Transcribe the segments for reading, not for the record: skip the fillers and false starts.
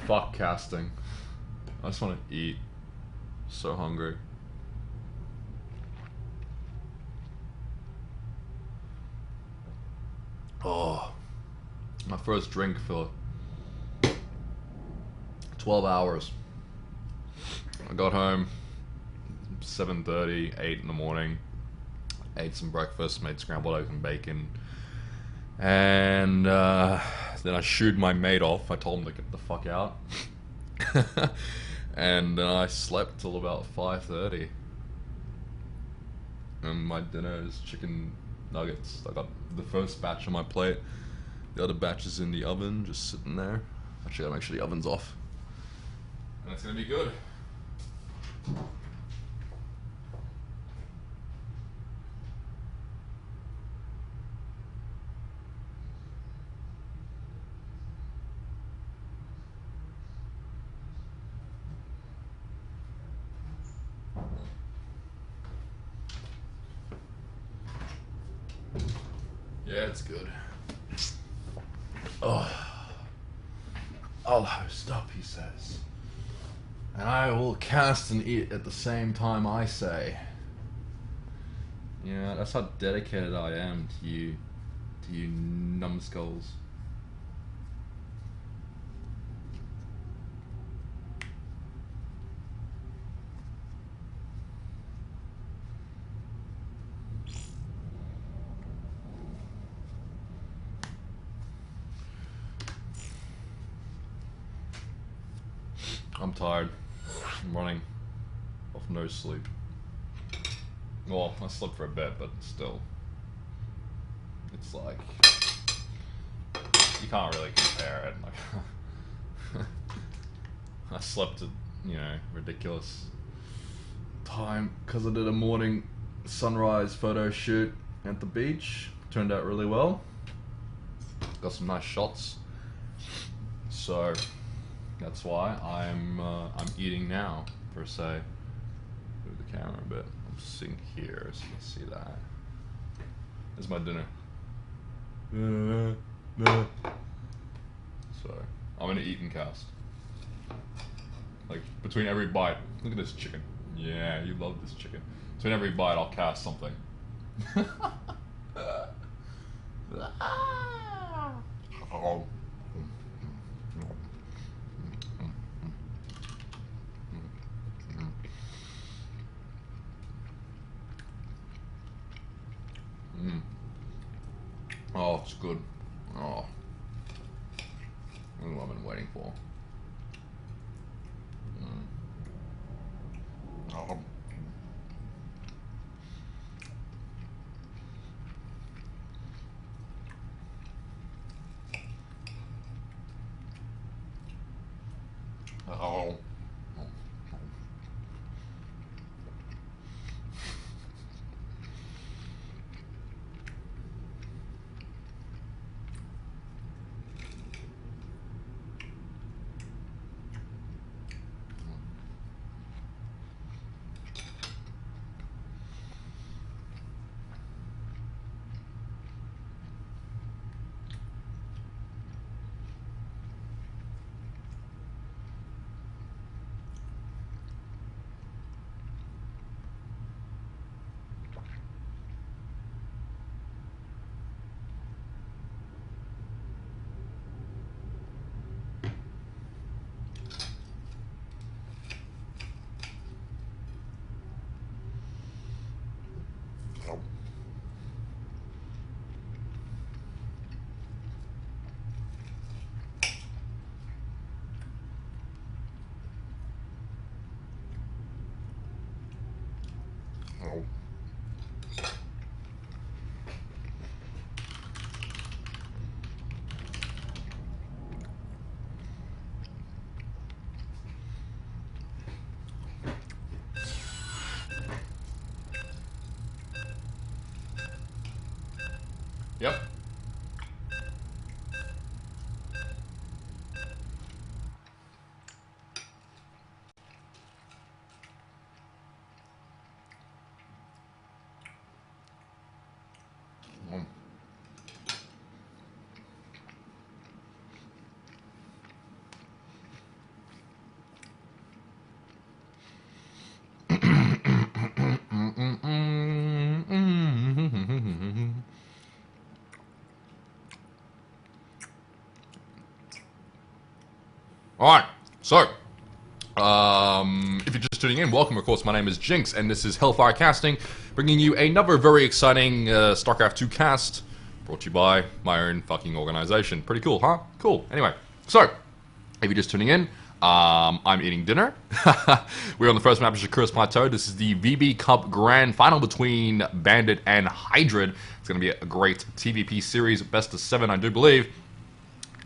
Fuck casting. I just want to eat. So hungry. Oh, my first drink for 12 hours. I got home 7:30, 8 in the morning. Ate some breakfast, made scrambled eggs and bacon. And then I shooed my mate off. I told him to get the fuck out. And I slept till about 5:30. And my dinner is chicken nuggets. I got the first batch on my plate. The other batch is in the oven, just sitting there. Actually, gotta make sure the oven's off. And it's gonna be good. Yeah, it's good. Oh, I'll host up, he says. And I will cast and eat at the same time I say. Yeah, that's how dedicated I am to you numbskulls. I'm tired. I'm running off no sleep. Well, I slept for a bit, but still. It's like, you can't really compare it. Like, I slept at, ridiculous time because I did a morning sunrise photo shoot at the beach. Turned out really well. Got some nice shots. So that's why I'm eating now, per se. Move the camera a bit. I'm sitting here so you can see that. There's my dinner. So I'm gonna eat and cast. Like between every bite. Look at this chicken. Yeah, you love this chicken. Between every bite, I'll cast something. Oh. Oh, it's good. Oh. That's what I've been waiting for. Oh. Oh. Oh. Yep. So, if you're just tuning in, welcome. Of course, my name is Jinx, and this is HellFire Casting, bringing you another very exciting StarCraft 2 cast, brought to you by my own fucking organization. Pretty cool, huh? Cool. Anyway, so, if you're just tuning in, I'm eating dinner. We're on the first map of Shakura's Plateau. This is the VB Cup Grand Final between Bandit and Hydrid. It's going to be a great TVP series, best of 7, I do believe.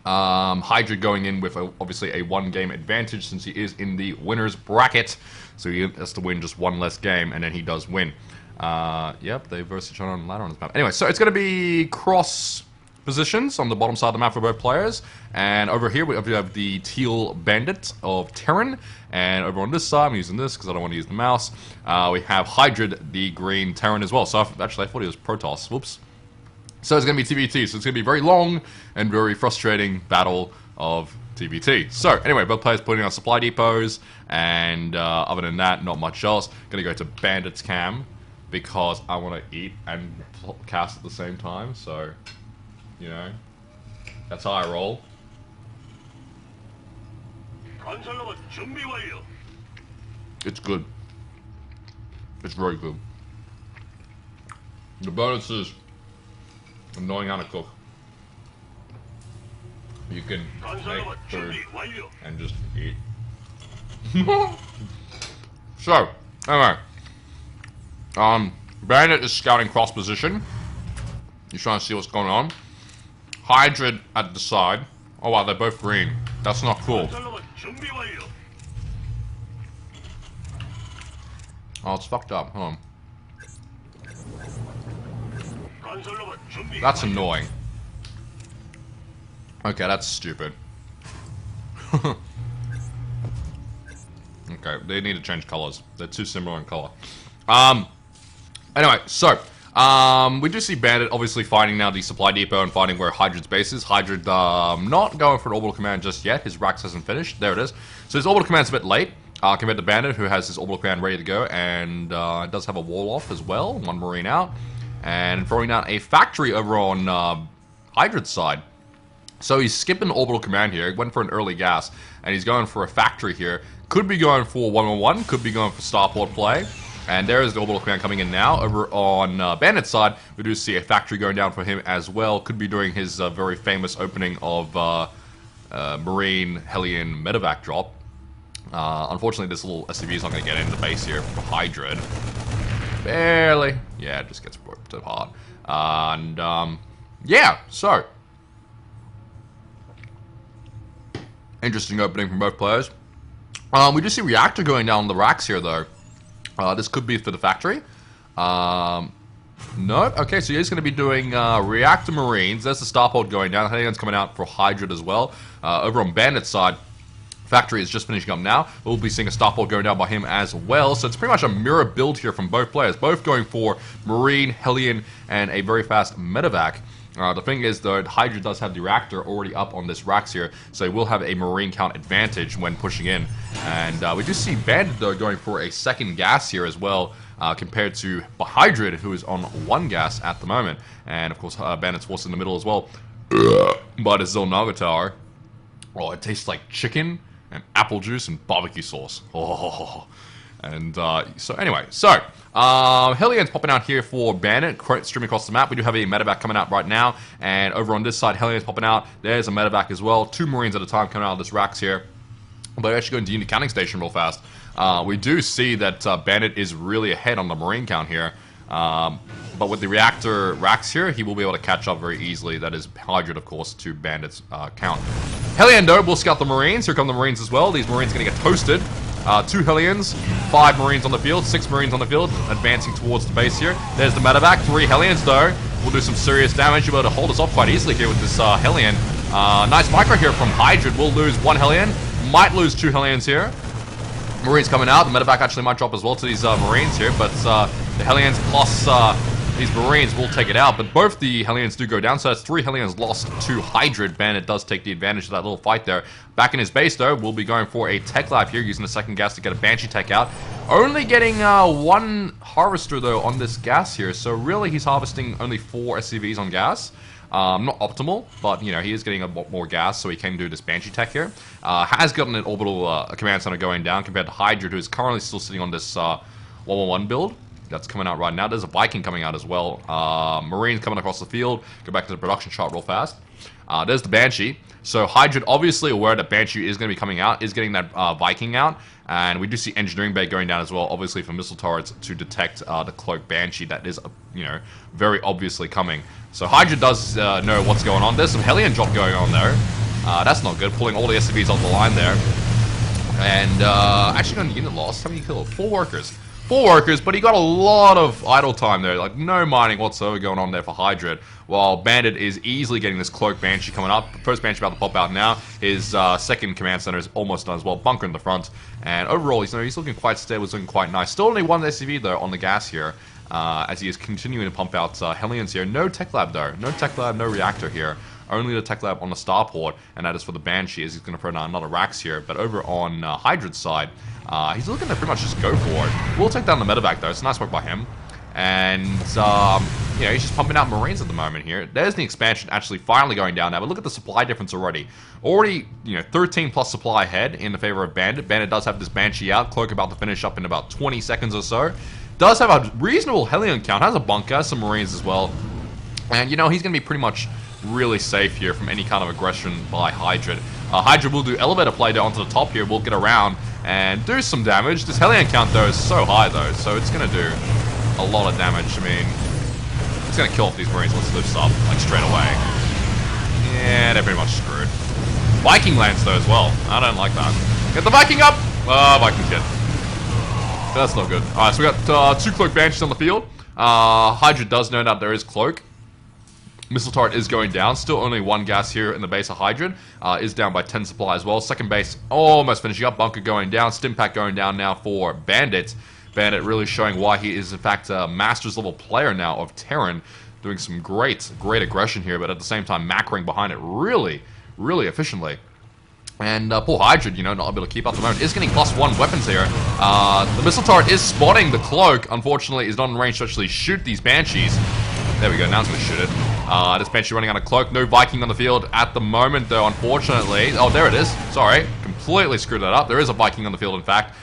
Hydrid going in with obviously a 1-game advantage since he is in the winner's bracket. So he has to win just one less game, and then he does win. Yep, they verse each other on the ladder on this map. Anyway, so it's going to be cross positions on the bottom side of the map for both players. And over here we have the teal bandit of Terran. And over on this side, I'm using this because I don't want to use the mouse. We have Hydrid, the green Terran as well. So actually I thought it was Protoss. Whoops. So it's going to be TVT. So it's going to be a very long and very frustrating battle of TVT. So anyway, both players putting on supply depots. And other than that, not much else. Going to go to Bandit's cam because I want to eat and cast at the same time. So, you know, that's how I roll. It's good. It's very good. The bonus is knowing how to cook. You can make food and just eat. So, anyway. Bandit is scouting cross position. He's trying to see what's going on. Hydrid at the side. Oh wow, they're both green. That's not cool. Oh, it's fucked up. Hold on. That's annoying. Okay, that's stupid. Okay, they need to change colors. They're too similar in color. Anyway, so we do see Bandit obviously finding now the supply depot and finding where Hydrid's base is. Hydrid not going for an orbital command just yet. His Rax hasn't finished. There it is. So his orbital command's a bit late compared to Bandit, who has his orbital command ready to go and does have a wall off as well. 1 Marine out. And throwing down a factory over on Hydrid's side. So he's skipping orbital command here. He went for an early gas. And he's going for a factory here. Could be going for 1-on-1. Could be going for starport play. And there is the orbital command coming in now. Over on Bandit's side, we do see a factory going down for him as well. Could be doing his very famous opening of Marine Hellion medevac drop. Unfortunately, this little SCV is not going to get into the base here for Hydrid. Barely. Yeah, it just gets ripped apart. And, yeah, so. Interesting opening from both players. We do see Reactor going down the racks here, though. This could be for the factory. No. Okay, so he's going to be doing Reactor Marines. There's the starport going down. Hellion's coming out for Hydrid as well. Over on Bandit's side, factory is just finishing up now. We'll be seeing a starport going down by him as well. So it's pretty much a mirror build here from both players. Both going for Marine, Hellion, and a very fast medevac. The thing is, though, Hydra does have the reactor already up on this racks here, so he will have a Marine count advantage when pushing in. And we do see Bandit, though, going for a second gas here as well, compared to Hydrid, who is on 1 gas at the moment. And, of course, Bandit's forced in the middle as well. But his Zolnaga Tower, oh, it tastes like chicken and apple juice and barbecue sauce. Oh. And so anyway, so Hellion's popping out here for Bandit, streaming across the map. We do have a medevac coming out right now, and over on this side, Hellion's popping out. There's a medevac as well. 2 Marines at a time coming out of this racks here. But we're actually going to unit counting station real fast. We do see that Bandit is really ahead on the Marine count here. But with the reactor racks here, he will be able to catch up very easily. That is Hydrid, of course, to Bandit's count. Hellion, though, will scout the Marines. Here come the Marines as well. These Marines are going to get toasted. 2 Hellions, 5 Marines on the field, 6 Marines on the field, advancing towards the base here. There's the medevac, 3 Hellions though. Will do some serious damage. You'll be able to hold us off quite easily here with this Hellion. Nice micro here from Hydrid. Will lose 1 Hellion, might lose 2 Hellions here. Marines coming out. The medevac actually might drop as well to these Marines here, but the Hellions plus these Marines will take it out. But both the Hellions do go down, so that's 3 Hellions lost to Hydrid. Bandit does take the advantage of that little fight there. Back in his base, though, we'll be going for a tech lab here, using the second gas to get a Banshee tech out. Only getting 1 harvester, though, on this gas here, so really he's harvesting only 4 SCVs on gas. Not optimal, but, you know, he is getting a lot more gas, so he can do this Banshee tech here. Has gotten an orbital command center going down compared to Hydra, who is currently still sitting on this 111 build. That's coming out right now. There's a Viking coming out as well. Marines coming across the field. Go back to the production shot real fast. There's the Banshee. So Hydra, obviously aware that Banshee is going to be coming out, is getting that Viking out. And we do see Engineering Bay going down as well, obviously for missile turrets to detect the Cloak Banshee that is, you know, very obviously coming. So Hydra does know what's going on. There's some Hellion drop going on there. That's not good, pulling all the SCVs off the line there. And actually on unit loss, how many killed? 4 workers. 4 workers, but he got a lot of idle time there, like no mining whatsoever going on there for Hydra, while Bandit is easily getting this Cloak Banshee coming up. First Banshee about to pop out now. His second command center is almost done as well, bunker in the front, and overall he's looking quite stable, he's looking quite nice. Still only 1 SCV though on the gas here, as he is continuing to pump out Hellions here. No tech lab though, no tech lab, no reactor here. Only the tech lab on the starport, and that is for the Banshee, as he's going to put down another Rax here. But over on Hydra's side, he's looking to pretty much just go for it. We'll take down the medevac though, it's nice work by him. And, you know, he's just pumping out Marines at the moment here. There's the expansion actually finally going down now, but look at the supply difference already. Already, you know, 13 plus supply ahead in the favor of Bandit. Bandit does have this Banshee out, Cloak about to finish up in about 20 seconds or so. Does have a reasonable Hellion count, has a bunker, has some Marines as well. And, you know, he's going to be pretty much really safe here from any kind of aggression by Hydra. Hydra will do elevator play down onto the top here. We'll get around and do some damage. This Hellion count, though, is so high, though, so it's going to do a lot of damage. I mean, it's going to kill off these Marines once it lifts up, like, straight away. Yeah, they're pretty much screwed. Viking lands, though, as well. I don't like that. Get the Viking up! Viking's hit. That's not good. Alright, so we got 2 Cloak Banshees on the field. Hydra does know that there is Cloak. Missile turret is going down. Still only 1 gas here in the base of Hydra. Is down by 10 supply as well. Second base almost finishing up. Bunker going down. Stimpack going down now for Bandit. Bandit really showing why he is in fact a Masters level player now of Terran. Doing some great aggression here, but at the same time macroing behind it really efficiently. And poor Hydra, you know, not able to keep up the moment, is getting +1 weapons here. The missile turret is spotting the Cloak. Unfortunately, is not in range to actually shoot these Banshees. There we go, now it's going to shoot it. This Banshee running out of Cloak. No Viking on the field at the moment, though, unfortunately. Oh, there it is. Sorry. Completely screwed that up. There is a Viking on the field, in fact,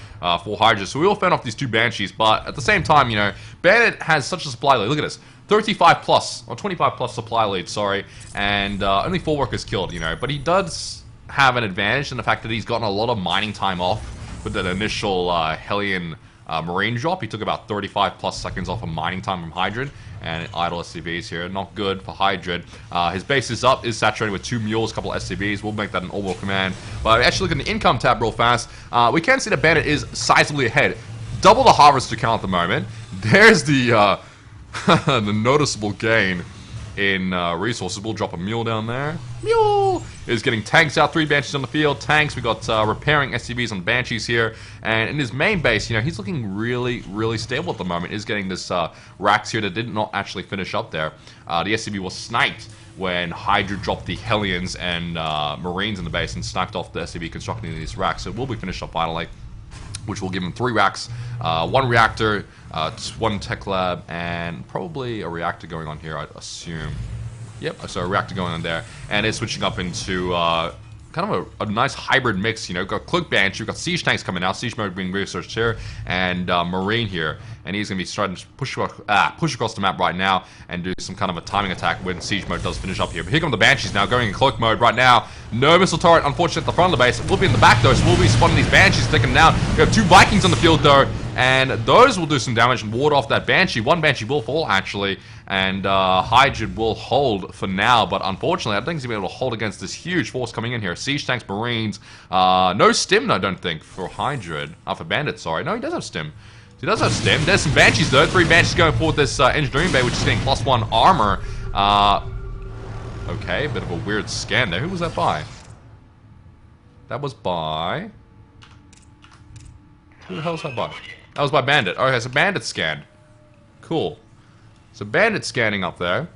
for Hydra. So we will fend off these 2 Banshees, but at the same time, you know, Bandit has such a supply lead. Look at this. 35 plus, or 25 plus supply lead, sorry. And only 4 workers killed, you know. But he does have an advantage in the fact that he's gotten a lot of mining time off with that initial Hellion Marine drop. He took about 35 plus seconds off of mining time from Hydra. And idle SCVs here, not good for Hydra. His base is up, is saturated with 2 mules, a couple of SCVs. We'll make that an orbital command. But actually look at the income tab real fast. We can see that Bandit is sizably ahead. Double the harvester count at the moment. There's the the noticeable gain in resources. We'll drop a mule down there. Mule is getting tanks out. 3 Banshees on the field. Tanks. We got repairing SCVs on Banshees here. And in his main base, you know, he's looking really stable at the moment. Is getting this Rax here that did not actually finish up there. The SCV was sniped when Hydra dropped the Hellions and Marines in the base and sniped off the SCV constructing these Racks. So it will be finished up finally, which will give him 3 Racks, 1 reactor, 1 tech lab, and probably a reactor going on here, I'd assume. Yep, so a reactor going on there, and it's switching up into kind of a nice hybrid mix, you know. Got Cloak Banshee, we've got Siege Tanks coming out, Siege Mode being researched here, and Marine here, and he's going to be starting to push across the map right now and do some kind of a timing attack when Siege Mode does finish up here. But here come the Banshees now, going in Cloak Mode right now. No missile turret, unfortunately, at the front of the base. We'll be in the back, though, so we'll be spotting these Banshees, taking them down. We have 2 Vikings on the field, though, and those will do some damage and ward off that Banshee. 1 Banshee will fall, actually, and Hydra will hold for now, but unfortunately, I don't think he's going to be able to hold against this huge force coming in here. Siege Tanks, Marines, no Stim, I don't think, for Hydra. For Bandit, sorry. No, he does have Stim. He does have Stim. There's some Banshees, though. 3 Banshees going forward this Engineering Bay, which is getting +1 armor. Okay, a bit of a weird scan there. Who was that by? That was by... Who the hell was that by? That was by Bandit. Okay, so Bandit scanned. Cool. So Bandit scanning up there.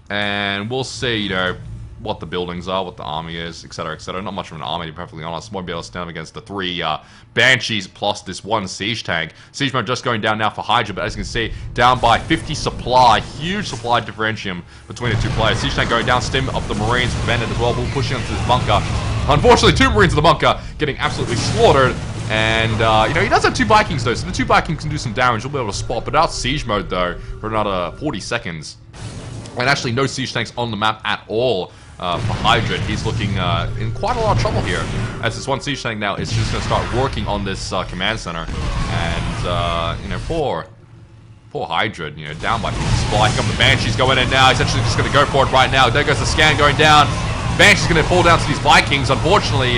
And we'll see, you know, what the buildings are, what the army is, etc., etc. Not much of an army, to be perfectly honest. Won't be able to stand up against the 3 Banshees plus this 1 Siege Tank. Siege Mode just going down now for Hydra, but as you can see, down by 50 supply. Huge supply differentium between the two players. Siege Tank going down, stim up the Marines, Bandit as well, pushing onto this bunker. Unfortunately, 2 Marines in the bunker getting absolutely slaughtered. And, you know, he does have 2 Vikings, though, so the 2 Vikings can do some damage. We'll be able to spot, but out Siege Mode, though, for another 40 seconds. And actually, no Siege Tanks on the map at all for Hydra. He's looking in quite a lot of trouble here. As this 1 Siege Tank now is just going to start working on this command center. And, you know, poor Hydra, you know, down by supply. Here come the Banshees going in now. He's actually just going to go for it right now. There goes the scan going down. Banshee's going to fall down to these Vikings. Unfortunately,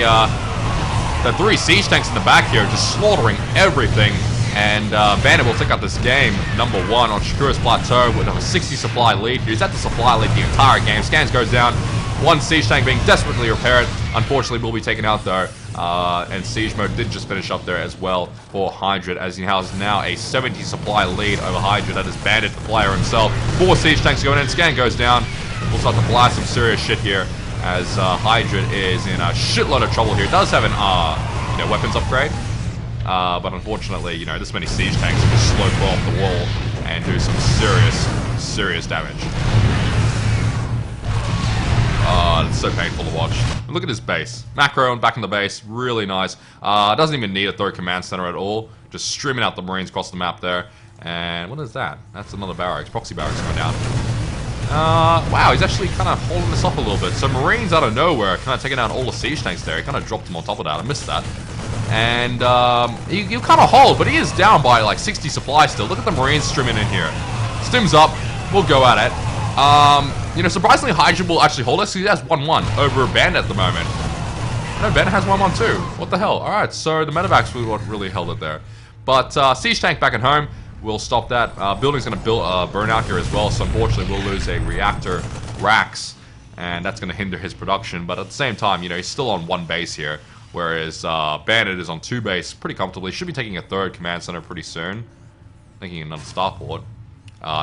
the 3 Siege Tanks in the back here just slaughtering everything. And Bandit will take out this game, number 1 on Shakura's Plateau with a 60 supply lead. He's at the supply lead the entire game. Scans goes down. 1 Siege Tank being desperately repaired. Unfortunately, will be taken out though. And Siege Mode did just finish up there as well for Hydra, as he has now a 70 supply lead over Hydra. That is Bandit, the player himself. 4 Siege Tanks going in. Scan goes down. We'll start to blast some serious shit here, as Hydra is in a shitload of trouble here. Does have an you know, weapons upgrade. But unfortunately, you know, this many Siege Tanks can just slow fall off the wall and do some serious damage. It's so painful to watch. But look at his base. Macro back in the base, really nice. Doesn't even need a third command center at all. Just streaming out the Marines across the map there. And what is that? That's another barracks. Proxy barracks coming down. Wow, he's actually kind of holding this up a little bit. So Marines out of nowhere, kind of taking out all the Siege Tanks there. He kind of dropped them on top of that. I missed that. And he'll kind of hold, but he is down by like 60 supply still. Look at the Marines streaming in here. Stims up. We'll go at it. You know, surprisingly, Hydra will actually hold us. He has 1-1 over Bandit at the moment. No, Bandit has 1-1 too. What the hell? Alright, so the medevacs were what really held it there. But Siege Tank back at home. We'll stop that. Building's going to burn out here as well, so unfortunately we'll lose a reactor racks. And that's going to hinder his production. But at the same time, you know, he's still on 1 base here. Whereas Bandit is on 2 base pretty comfortably. Should be taking a 3rd command center pretty soon. Thinking another starport.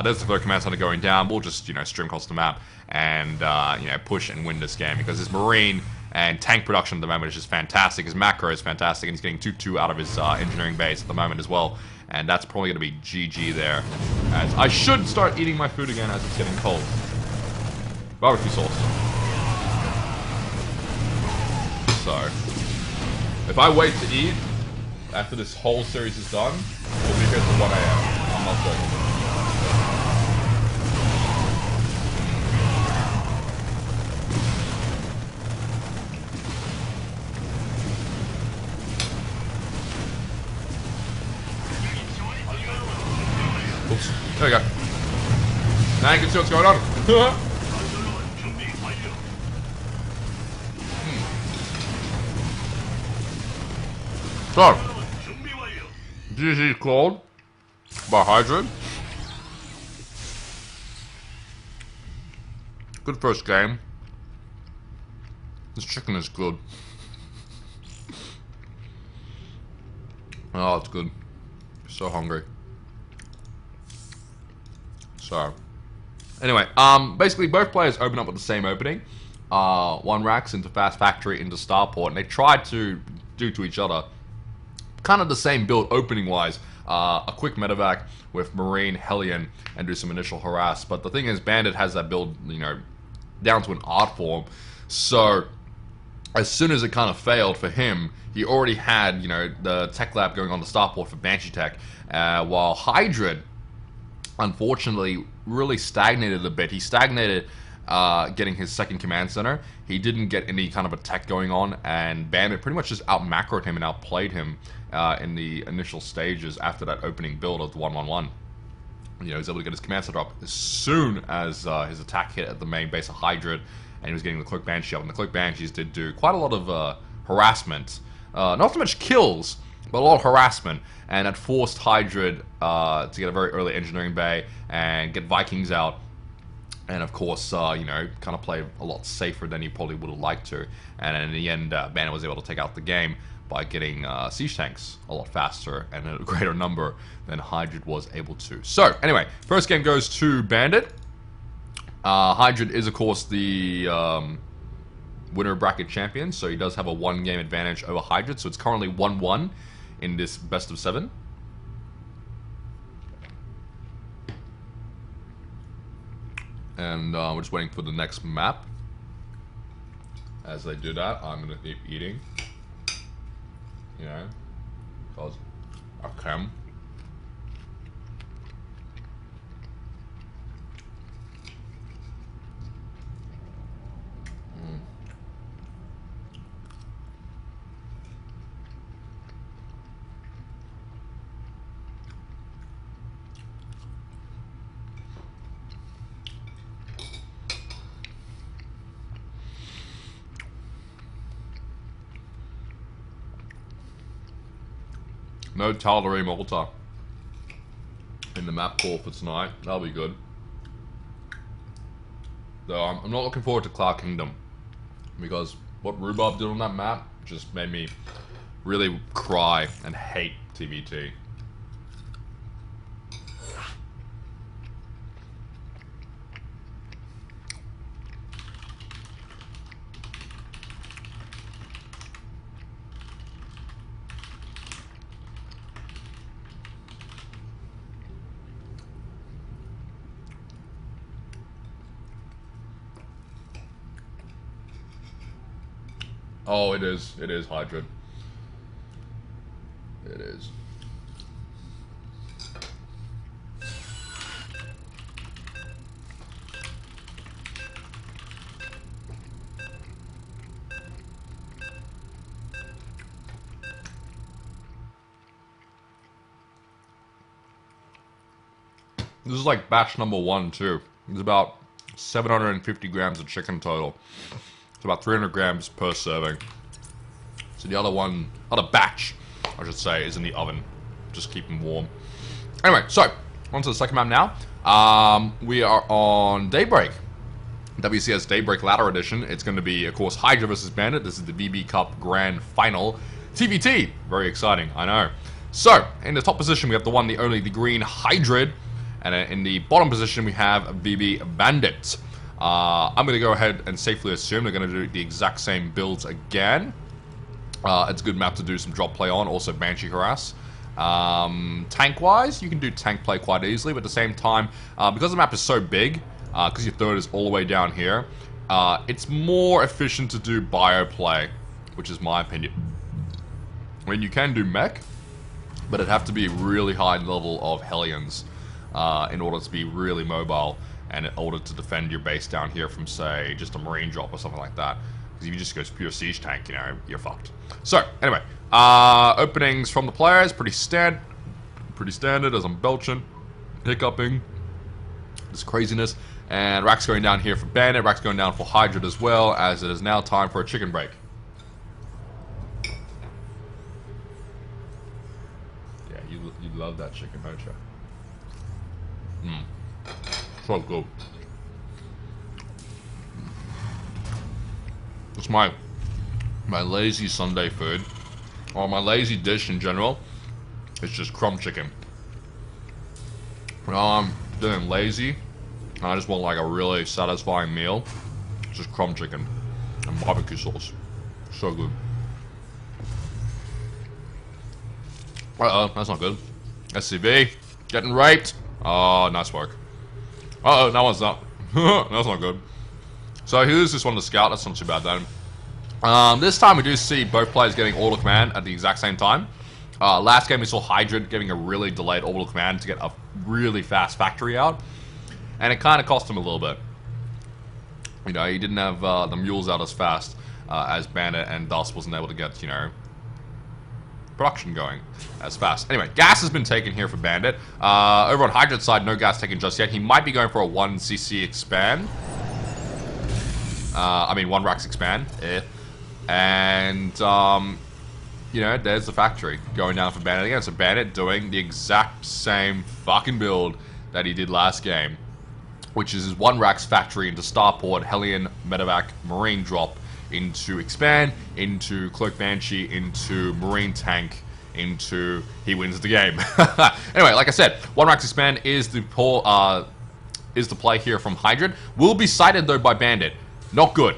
There's the 3rd command center going down. We'll just, you know, stream across the map and, you know, push and win this game. Because his Marine and tank production at the moment is just fantastic. His macro is fantastic. And he's getting 2-2 out of his engineering base at the moment as well. And that's probably going to be GG there. As I should start eating my food again as it's getting cold. Barbecue sauce. So, if I wait to eat after this whole series is done, we'll be here till 1 AM. I'm not joking. Oops. There we go. Now you can see what's going on. So, GG called by Hydra. Good first game. This chicken is good. Oh, it's good. So hungry. So, anyway, basically both players open up with the same opening. 1 racks into Fast Factory into Starport, and they tried to do to each other kind of the same build opening wise. A quick medevac with Marine, Hellion, and do some initial harass. But the thing is, Bandit has that build, you know, down to an art form. So, as soon as it kind of failed for him, he already had, you know, the tech lab going on the Starport for Banshee Tech, while Hydra, unfortunately, really stagnated a bit. He stagnated getting his 2nd command center. He didn't get any kind of attack going on, and Bandit pretty much just out-macroed him and outplayed him in the initial stages after that opening build of the 1-1-1. You know, he was able to get his command center up as soon as his attack hit at the main base of Hydra, and he was getting the Cloak Banshee up. And the Cloak Banshees did do quite a lot of harassment. Not so much kills, but a lot of harassment. And that forced Hydra to get a very early engineering bay and get Vikings out. And of course, you know, kind of play a lot safer than he probably would have liked to. And in the end, Bandit was able to take out the game by getting siege tanks a lot faster and a greater number than Hydra was able to. So, anyway, first game goes to Bandit. Hydra is, of course, the winner bracket champion, so he does have a 1-game advantage over Hydra. So it's currently 1-1 in this best of 7. And we're just waiting for the next map. As they do that, I'm gonna keep eating. You know, because I can. No Tal'Darim Malta in the map call for tonight. That'll be good. Though I'm not looking forward to Cloud Kingdom, because what Rhubarb did on that map just made me really cry and hate TVT. Oh, it is. It is Hydra. It is. This is like batch number 1 too. It's about 750 grams of chicken total. It's about 300 grams per serving. So the other batch, I should say, is in the oven. Just keep them warm. Anyway, so, on to the second map now. We are on Daybreak. WCS Daybreak Ladder Edition. It's going to be, of course, Hydra versus Bandit. This is the VB Cup Grand Final. TVT. Very exciting, I know. So, in the top position, we have the one, the only, the green Hydra. And in the bottom position, we have VB Bandit. I'm going to go ahead and safely assume they're going to do the exact same builds again. It's a good map to do some drop play on, also Banshee Harass. Tank-wise, you can do tank play quite easily, but at the same time, because the map is so big, because your third is all the way down here, it's more efficient to do bio play, which is my opinion. I mean, you can do mech, but it'd have to be a really high level of Hellions in order to be really mobile, and in order to defend your base down here from, say, just a marine drop or something like that. Because if you just go pure siege tank, you know, you're fucked. So, anyway, openings from the players, pretty standard as I'm belching, hiccuping, this craziness. And Rack's going down here for Bandit, Rack's going down for Hydra as well, as it is now time for a chicken break. Yeah, you love that chicken, don't you? So good. It's my lazy Sunday food, or my lazy dish in general. It's just crumb chicken. When I'm feeling lazy, and I just want like a really satisfying meal, it's just crumb chicken and barbecue sauce. So good. Uh-oh, that's not good. SCV, getting raped. Oh, nice work. Uh-oh, that one's not. That's not good. So here's this one to scout. That's not too bad then. This time we do see both players getting orbital command at the exact same time. Last game we saw Hydra getting a really delayed orbital command to get a really fast factory out. And it kind of cost him a little bit. You know, he didn't have the mules out as fast as Bandit, and thus wasn't able to get, you know, production going as fast. Anyway, gas has been taken here for Bandit. Over on Hydra's side, no gas taken just yet. He might be going for a 1cc expand. I mean, 1 Rax expand. And, you know, there's the factory going down for Bandit again. So Bandit doing the exact same fucking build that he did last game, which is his 1 Rax factory into Starport, Hellion, Medevac, Marine drop, into Expand, into Cloak Banshee, into Marine Tank, into he wins the game. Anyway, like I said, 1 Rax Expand is the play here from Hydra. Will be sighted though by Bandit. Not good.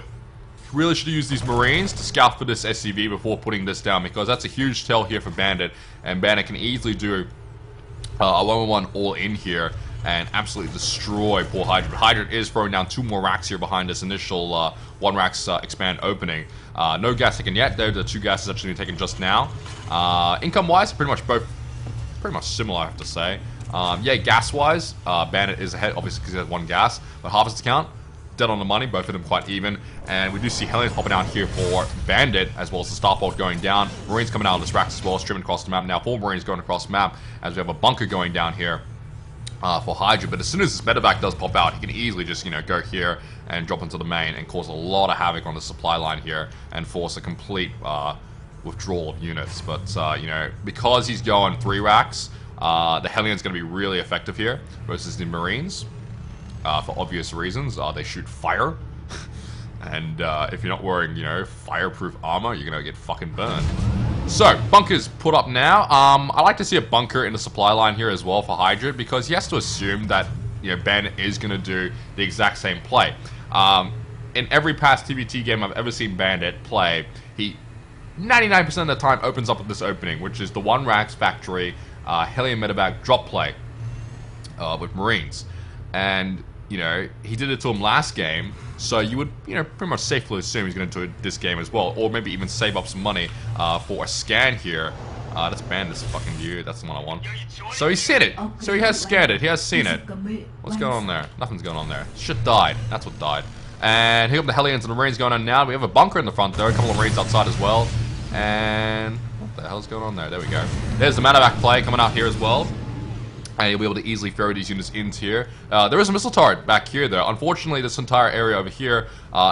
really should use these Marines to scout for this SCV before putting this down, because that's a huge tell here for Bandit, and Bandit can easily do a 1-on-1 all in here and absolutely destroy poor Hydra. But Hydra is throwing down 2 more racks here behind this initial 1 racks expand opening. No gas taken yet. There, the 2 gases actually being taken just now. Income-wise, pretty much similar, I have to say. Yeah, gas-wise, Bandit is ahead, obviously, because he has 1 gas. But harvest account, dead on the money, both of them quite even. And we do see Hellions popping out here for Bandit, as well as the Starbolt going down. Marines coming out of this racks as well, streaming across the map. Now 4 Marines going across the map, as we have a bunker going down here for Hydra. But as soon as this medevac does pop out, he can easily just, go here and drop into the main and cause a lot of havoc on the supply line here and force a complete withdrawal of units. But, because he's going 3 racks, the Hellion's going to be really effective here versus the Marines. For obvious reasons, they shoot fire, and if you're not wearing, fireproof armor, you're gonna get fucking burned. So, bunkers put up now. I like to see a bunker in the supply line here as well for Hydra, because he has to assume that, Bandit is gonna do the exact same play. In every past TVT game I've ever seen Bandit play, he 99% of the time opens up with this opening, which is the 1 racks factory Hellion medevac drop play with Marines. And he did it to him last game, so you would, pretty much safely assume he's going to do it this game as well, or maybe even save up some money for a scan here. Let's ban this fucking view. That's the one I want. So he's seen it. So he has scanned it. He has seen it. What's going on there? Nothing's going on there. Shit died. That's what died. And here come the Hellions and the Marines going on now. We have a bunker in the front there. A couple of Marines outside as well. And what the hell's going on there? There we go. There's the medevac play coming out here as well. And you'll be able to easily throw these units into here. There is a missile turret back here, though. Unfortunately, this entire area over here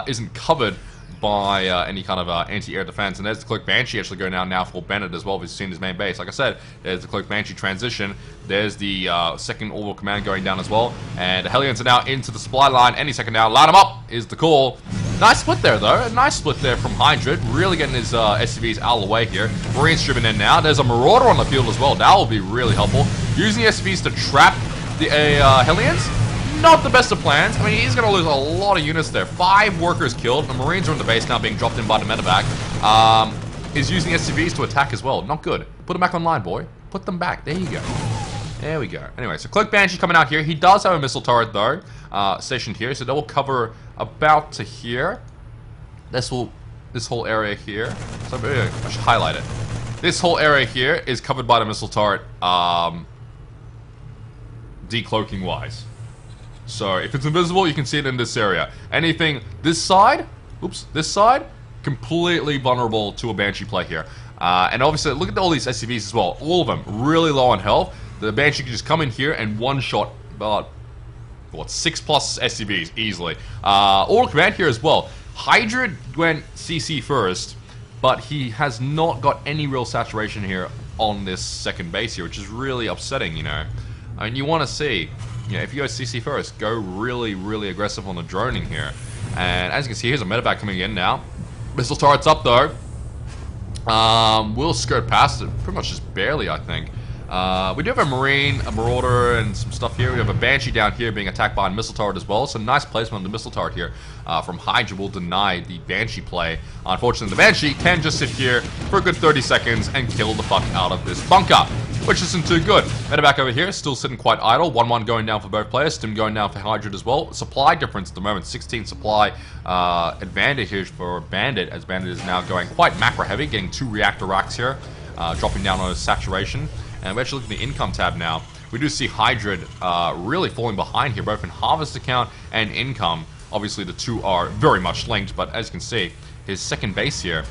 isn't covered by any kind of anti-air defense. And there's the Cloak Banshee actually going down now for Bandit as well, if you've seen his main base. Like I said, there's the Cloak Banshee transition. There's the second orbital command going down as well. And the Hellions are now into the supply line any second now. Line them up is the call. Nice split there, though. A nice split there from Hydra. Really getting his SCVs out of the way here. Marines driven in now. There's a Marauder on the field as well. That will be really helpful. Using the SCVs to trap the Hellions. Not the best of plans. I mean, he's going to lose a lot of units there. 5 workers killed. The Marines are in the base now being dropped in by the medevac. He's using SCVs to attack as well. Not good. Put them back online, boy. Put them back. There you go. There we go. Anyway, so Cloak Banshee coming out here. He does have a missile turret, though, stationed here. So that will cover about to here. This whole area here. So I should highlight it. This whole area here is covered by the missile turret, decloaking-wise. So if it's invisible, you can see it in this area. Anything this side, completely vulnerable to a Banshee play here. And obviously, look at all these SCVs as well. All of them really low on health. The Banshee can just come in here and one-shot about, 6+ SCVs easily. Orbital command here as well. Hydra went CC first, but he has not got any real saturation here on this second base here, which is really upsetting, I mean, you want to see, if you go CC first, go really, really aggressive on the droning here. And as you can see, here's a medevac coming in now. Missile turret's up, though. We'll skirt past it, pretty much just barely, I think. We do have a Marine, a Marauder, and some stuff here. We have a Banshee down here being attacked by a missile turret as well. So nice placement on the missile turret here from Hydra will deny the Banshee play. Unfortunately, the Banshee can just sit here for a good 30 seconds and kill the fuck out of this bunker, which isn't too good. Medevac over here, still sitting quite idle. 1-1 going down for both players. Stim going down for Hydra as well. Supply difference at the moment, 16 supply advantage here for Bandit, as Bandit is now going quite macro heavy, getting 2 reactor racks here, dropping down on his saturation. And we're actually looking at the income tab now. We do see Hydra really falling behind here, both in harvest account and income. Obviously, the two are very much linked, but as you can see, his second base here,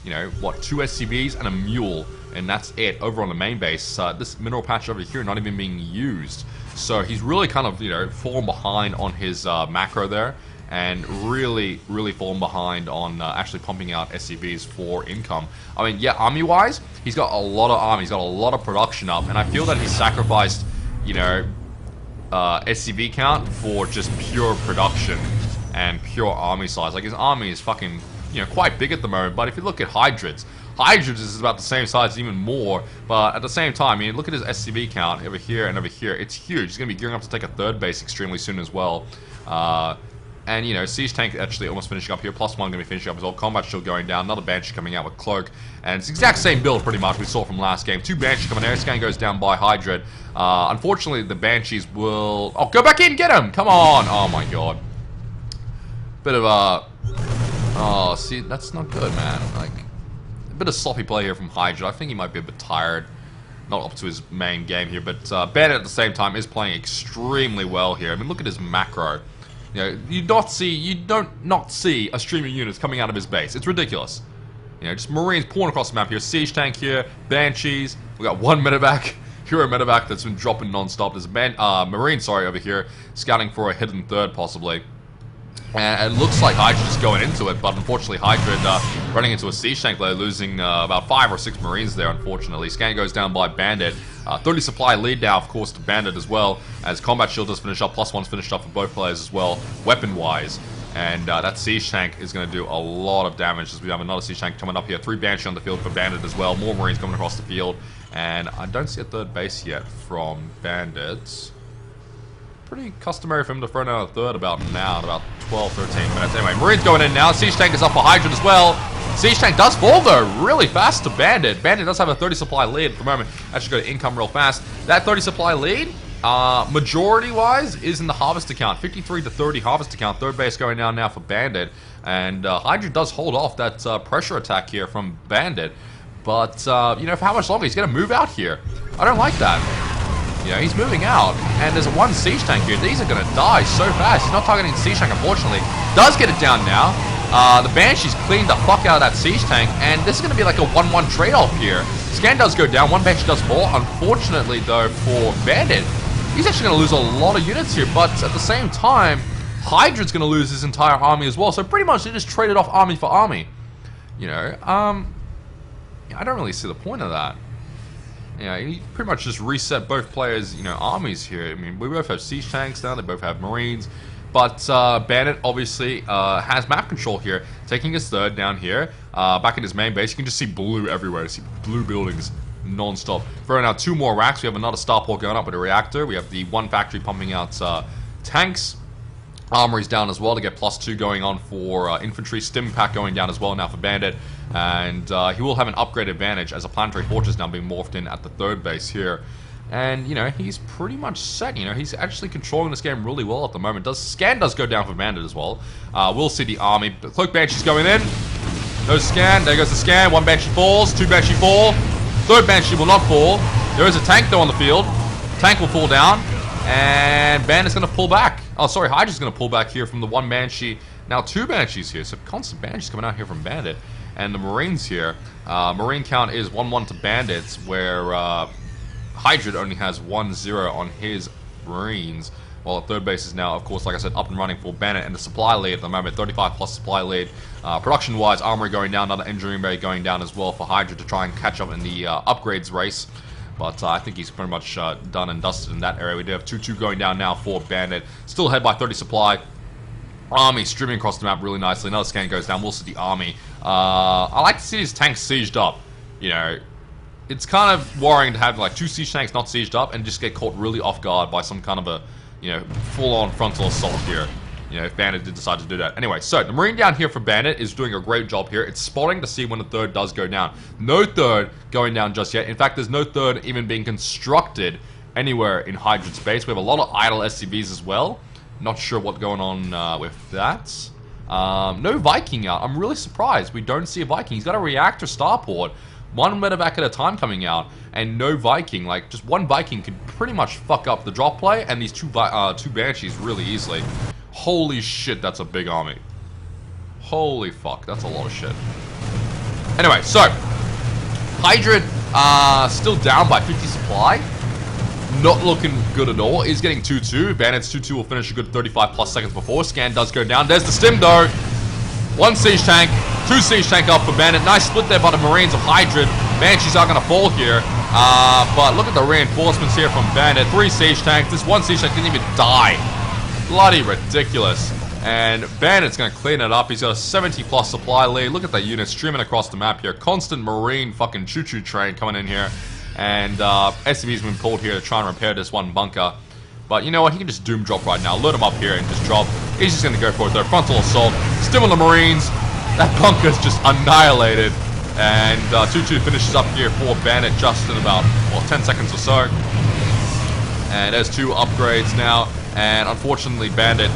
2 SCVs and a mule, and that's it over on the main base. This mineral patch over here not even being used. So he's really kind of, fallen behind on his macro there, and really, really fallen behind on actually pumping out SCVs for income. I mean, yeah, army-wise, he's got a lot of army, he's got a lot of production up, and I feel that he's sacrificed, SCV count for just pure production and pure army size. Like, his army is fucking, quite big at the moment, but if you look at Hydra's is about the same size, even more, but at the same time, look at his SCV count over here and over here. It's huge. He's going to be gearing up to take a 3rd base extremely soon as well. And, you know, Siege Tank actually almost finishing up here. +1 going to be finishing up as well. Combat Shield going down. Another Banshee coming out with Cloak. And it's the exact same build, pretty much, we saw from last game. 2 Banshees coming there. Scan goes down by Hydra. Unfortunately, the Banshees will... Oh, go back in! Get him! Come on! Oh, my God. Bit of a... Oh, see, that's not good, man. Like, a bit of sloppy play here from Hydra. I think he might be a bit tired. Not up to his main game here. But Bandit, at the same time, is playing extremely well here. I mean, look at his macro. You know, you don't not see a stream of units coming out of his base. It's ridiculous. You know, just Marines pouring across the map here. Siege Tank here, Banshees. We got one medevac, hero medevac that's been dropping non-stop. There's a Marine, sorry, over here, scouting for a hidden third, possibly. And it looks like Hydra just going into it, but unfortunately Hydra running into a Siege Tank there, losing about 5 or 6 Marines there, unfortunately. Scan goes down by Bandit. 30 supply lead now, of course, to Bandit as well, as Combat Shield does finish up. +1's finished up for both players as well, weapon-wise. And that Siege Tank is going to do a lot of damage, as we have another Siege Tank coming up here. 3 Banshee on the field for Bandit as well. More Marines coming across the field. And I don't see a third base yet from Bandits. Pretty customary for him to throw down a third about now, in about 12, 13 minutes. Anyway, Marines going in now. Siege Tank is up for Hydra as well. Siege Tank does fall, though, really fast to Bandit. Bandit does have a 30 supply lead at the moment. Actually going to income real fast. That 30 supply lead, majority-wise, is in the harvest account. 53 to 30 harvest account. Third base going down now for Bandit. And Hydra does hold off that pressure attack here from Bandit. But, you know, for how much longer? He's going to move out here. I don't like that. You know, he's moving out, and there's one Siege Tank here. These are going to die so fast. He's not targeting the Siege Tank, unfortunately. Does get it down now. The Banshee's cleaned the fuck out of that Siege Tank, and this is going to be like a 1-1 trade-off here. Scan does go down. One Banshee does fall. Unfortunately, though, for Bandit, he's actually going to lose a lot of units here, but at the same time, Hydra's going to lose his entire army as well. So pretty much they just traded off army for army. You know, I don't really see the point of that. Yeah, he pretty much just reset both players', you know, armies here. I mean, we both have Siege Tanks now, they both have Marines. But Bandit obviously has map control here, taking his third down here. Back in his main base, you can just see blue everywhere. You see blue buildings non-stop. Throwing out 2 more racks. We have another starport going up with a reactor. We have the 1 factory pumping out tanks. Armory's down as well to get +2 going on for infantry. Stim pack going down as well now for Bandit. And he will have an upgrade advantage as a planetary fortress now being morphed in at the third base here. And, you know, he's pretty much set. You know, he's actually controlling this game really well at the moment. Scan does go down for Bandit as well. We'll see the army. The Cloak Banshee's going in. No Scan. There goes the Scan. 1 Banshee falls. 2 Banshee fall. 3rd Banshee will not fall. There is a tank, though, on the field. Tank will fall down. And Bandit's going to pull back. Oh, sorry, Hydra's going to pull back here from the 1 Banshee. Now 2 Banshees here. So constant Banshees coming out here from Bandit. And the Marines here. Marine count is 1-1 to Bandits, where Hydra only has 1-0 on his Marines. While the third base is now, of course, like I said, up and running for Bandit. And the supply lead at the moment, 35 plus supply lead. Production-wise, Armory going down, another Engineering Bay going down as well for Hydra to try and catch up in the upgrades race. But I think he's pretty much done and dusted in that area. We do have 2-2 going down now for Bandit. Still ahead by 30 supply. Army streaming across the map really nicely. Another Scan goes down. We'll see the army. I like to see his tanks sieged up. You know, it's kind of worrying to have like 2 siege tanks not sieged up and just get caught really off guard by some kind of a, you know, full-on frontal assault here. You know, if Bandit did decide to do that. Anyway, so the Marine down here for Bandit is doing a great job here. It's spotting to see when the third does go down. No third going down just yet. In fact, there's no third even being constructed anywhere in Hydra's space. We have a lot of idle SCVs as well. Not sure what's going on with that. No Viking out. I'm really surprised we don't see a Viking. He's got a reactor starport. 1 medevac at a time coming out, and no Viking. Like, just 1 Viking could pretty much fuck up the drop play, and these 2 Banshees really easily. Holy shit, that's a big army. Holy fuck, that's a lot of shit. Anyway, so Hydra still down by 50 supply. Not looking good at all. He's getting 2-2. Bandit's 2-2 will finish a good 35 plus seconds before. Scan does go down. There's the stim though. 1 siege tank, 2 siege tank up for Bandit. Nice split there by the Marines of Hydra. Banshees are going to fall here. But look at the reinforcements here from Bandit. 3 siege tanks. This 1 siege tank didn't even die. Bloody ridiculous. And Bandit's going to clean it up. He's got a 70 plus supply lead. Look at that unit streaming across the map here. Constant Marine fucking choo-choo train coming in here. And SCV's been pulled here to try and repair this 1 bunker. But you know what? He can just doom drop right now. Load him up here and just drop. He's just going to go for it though. Frontal assault. Still on the Marines. That bunker's just annihilated. And 2-2 finishes up here for Bandit just in about, 10 seconds or so. And there's 2 upgrades now. And unfortunately, Bandit...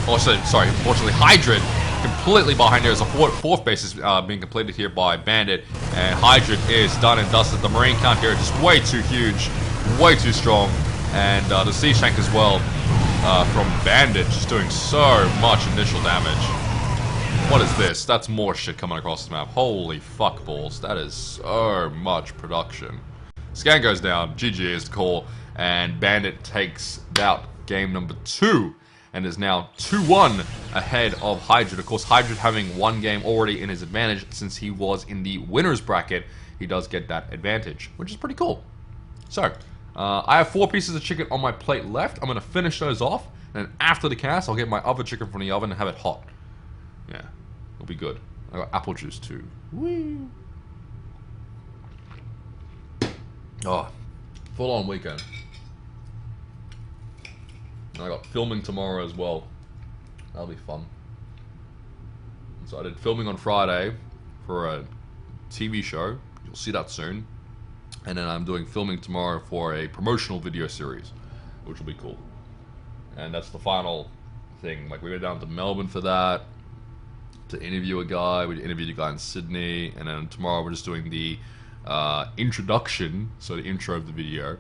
unfortunately, Hydrid completely behind here as a fourth base is being completed here by Bandit. And Hydrid is done and dusted. The Marine count here is just way too huge. Way too strong. And the Siege Tank as well from Bandit just doing so much initial damage. What is this? That's more shit coming across the map. Holy fuck balls. That is so much production. Scan goes down. GG is the call. And Bandit takes out game number 2. And is now 2-1 ahead of Hydrid. Of course, Hydrid having one game already in his advantage since he was in the winner's bracket. He does get that advantage, which is pretty cool. So, I have 4 pieces of chicken on my plate left. I'm going to finish those off. And after the cast, I'll get my other chicken from the oven and have it hot. Yeah, it'll be good. I got apple juice too. Whee! Oh, full on weekend. And I got filming tomorrow as well. That'll be fun. So I did filming on Friday for a TV show. You'll see that soon. And then I'm doing filming tomorrow for a promotional video series, which will be cool. And that's the final thing. Like, we went down to Melbourne for that, to interview a guy. We interviewed a guy in Sydney. And then tomorrow we're just doing the introduction, so the intro of the video,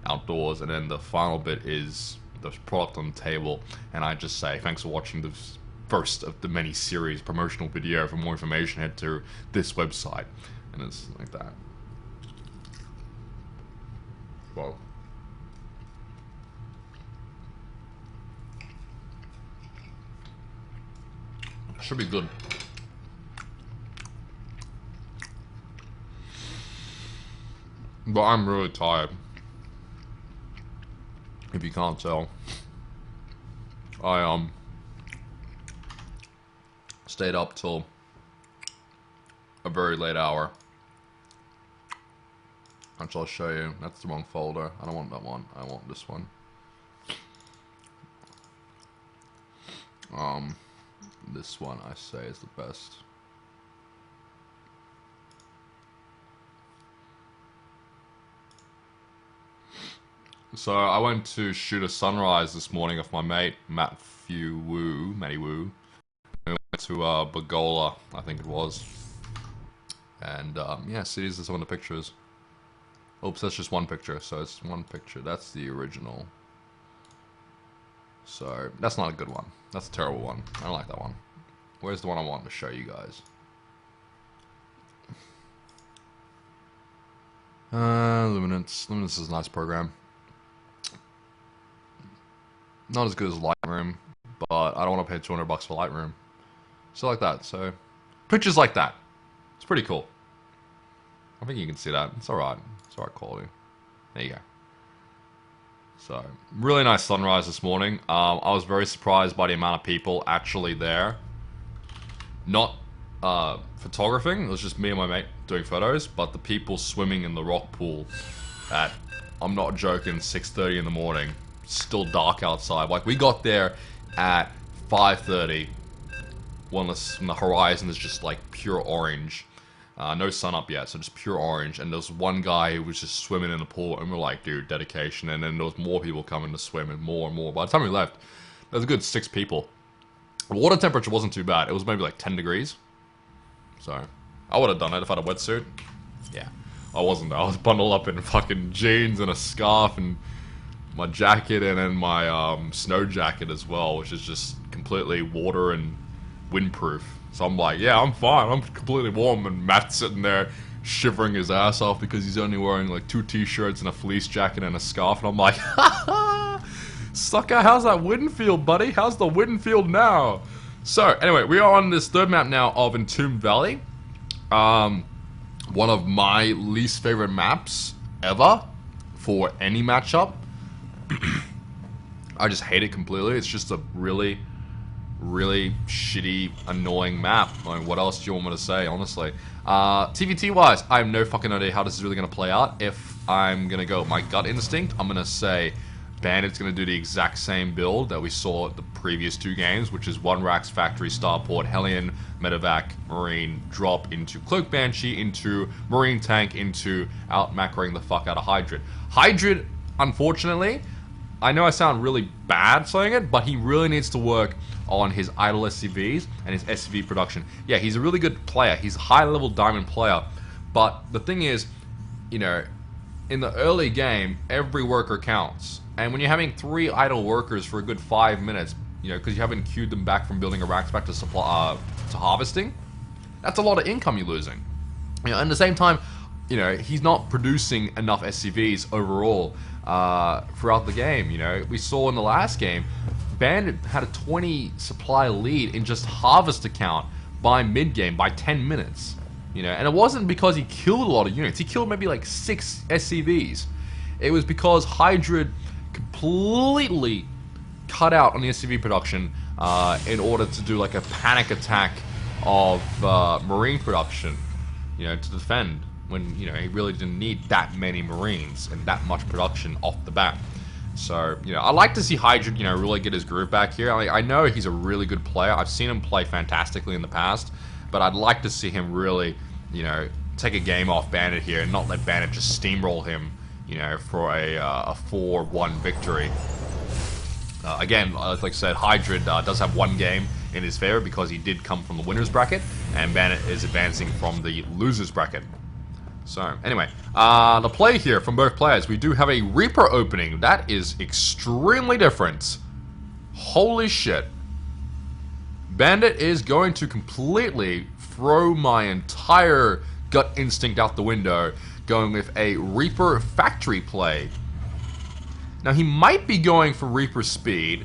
outdoors. And then the final bit is the product on the table. And I just say, thanks for watching the first of the many series promotional video. For more information, head to this website. And it's like that. Well, should be good. But I'm really tired. If you can't tell. I stayed up till a very late hour. Which I'll show you. That's the wrong folder. I don't want that one. I want this one. This one I say is the best. So I went to shoot a sunrise this morning with my mate Matty Woo. We went to Bagola, I think it was. And yeah, see, these are some of the pictures. Oops, that's just one picture, so it's one picture. That's the original. So, that's not a good one. That's a terrible one. I don't like that one. Where's the one I want to show you guys? Luminance. Luminance is a nice program. Not as good as Lightroom, but I don't want to pay $200 for Lightroom. So like that, so... Pictures like that. It's pretty cool. I think you can see that. It's alright. It's alright quality. There you go. So, really nice sunrise this morning. I was very surprised by the amount of people actually there. Not photographing. It was just me and my mate doing photos. But the people swimming in the rock pool at, I'm not joking, 6:30 in the morning. Still dark outside. Like, we got there at 5:30. When the horizon is just like pure orange. No sun up yet, so just pure orange. And there was one guy who was just swimming in the pool, and we're like, dude, dedication. And then there was more people coming to swim, and more and more. By the time we left, there was a good 6 people. The water temperature wasn't too bad. It was maybe like 10 degrees. So, I would have done it if I had a wetsuit. Yeah, I wasn't. I was bundled up in fucking jeans and a scarf and my jacket, and then my snow jacket as well, which is just completely water and windproof. So I'm like, yeah, I'm fine. I'm completely warm. And Matt's sitting there shivering his ass off because he's only wearing like 2 t-shirts and a fleece jacket and a scarf. And I'm like, ha ha! Sucker, how's that Winfield, buddy? How's the Winfield now? So, anyway, we are on this third map now of Entombed Valley. One of my least favorite maps ever for any matchup. I just hate it completely. It's just a really shitty, annoying map. I mean, what else do you want me to say, honestly? TVT-wise, I have no fucking idea how this is really going to play out. If I'm going to go with my gut instinct, I'm going to say Bandit's going to do the exact same build that we saw at the previous 2 games, which is 1 Rax Factory Starport, Hellion, Medevac, Marine, drop into Cloak Banshee, into Marine Tank, into out macroing the fuck out of Hydrid. Hydrid, unfortunately, I know I sound really bad saying it, but he really needs to work on his idle SCVs and his SCV production. Yeah, he's a really good player. He's a high-level diamond player, but the thing is, you know, in the early game, every worker counts. And when you're having 3 idle workers for a good 5 minutes, you know, because you haven't queued them back from building a racks back to supply to harvesting, that's a lot of income you're losing. You know, and at the same time, you know, he's not producing enough SCVs overall throughout the game. You know, we saw in the last game, Bandit had a 20 supply lead in just harvest account by mid-game, by 10 minutes. You know, and it wasn't because he killed a lot of units. He killed maybe like 6 SCVs. It was because Hydrid completely cut out on the SCV production in order to do like a panic attack of Marine production, you know, to defend when, you know, he really didn't need that many Marines and that much production off the bat. So, you know, I like to see Hydrid, you know, really get his groove back here. I know he's a really good player. I've seen him play fantastically in the past, but I'd like to see him really, you know, take a game off Bandit here and not let Bandit just steamroll him, you know, for a 4-1 victory. Again, like I said, Hydrid does have 1 game in his favor because he did come from the winner's bracket, and Bandit is advancing from the loser's bracket. So, anyway, the play here from both players, we do have a Reaper opening. That is extremely different. Holy shit. Bandit is going to completely throw my entire gut instinct out the window, going with a Reaper factory play. Now, he might be going for Reaper speed.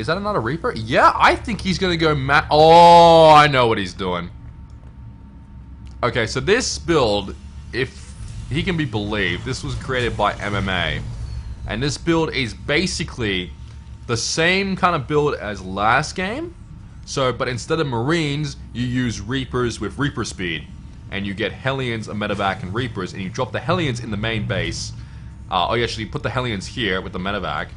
Is that another Reaper? Yeah, I think he's going to go oh, I know what he's doing. Okay, so this build, if he can be believed, this was created by MMA. And this build is basically the same kind of build as last game. So, but instead of Marines, you use Reapers with Reaper speed. And you get Hellions, a Medevac, and Reapers. And you drop the Hellions in the main base. You actually put the Hellions here with the Medevac.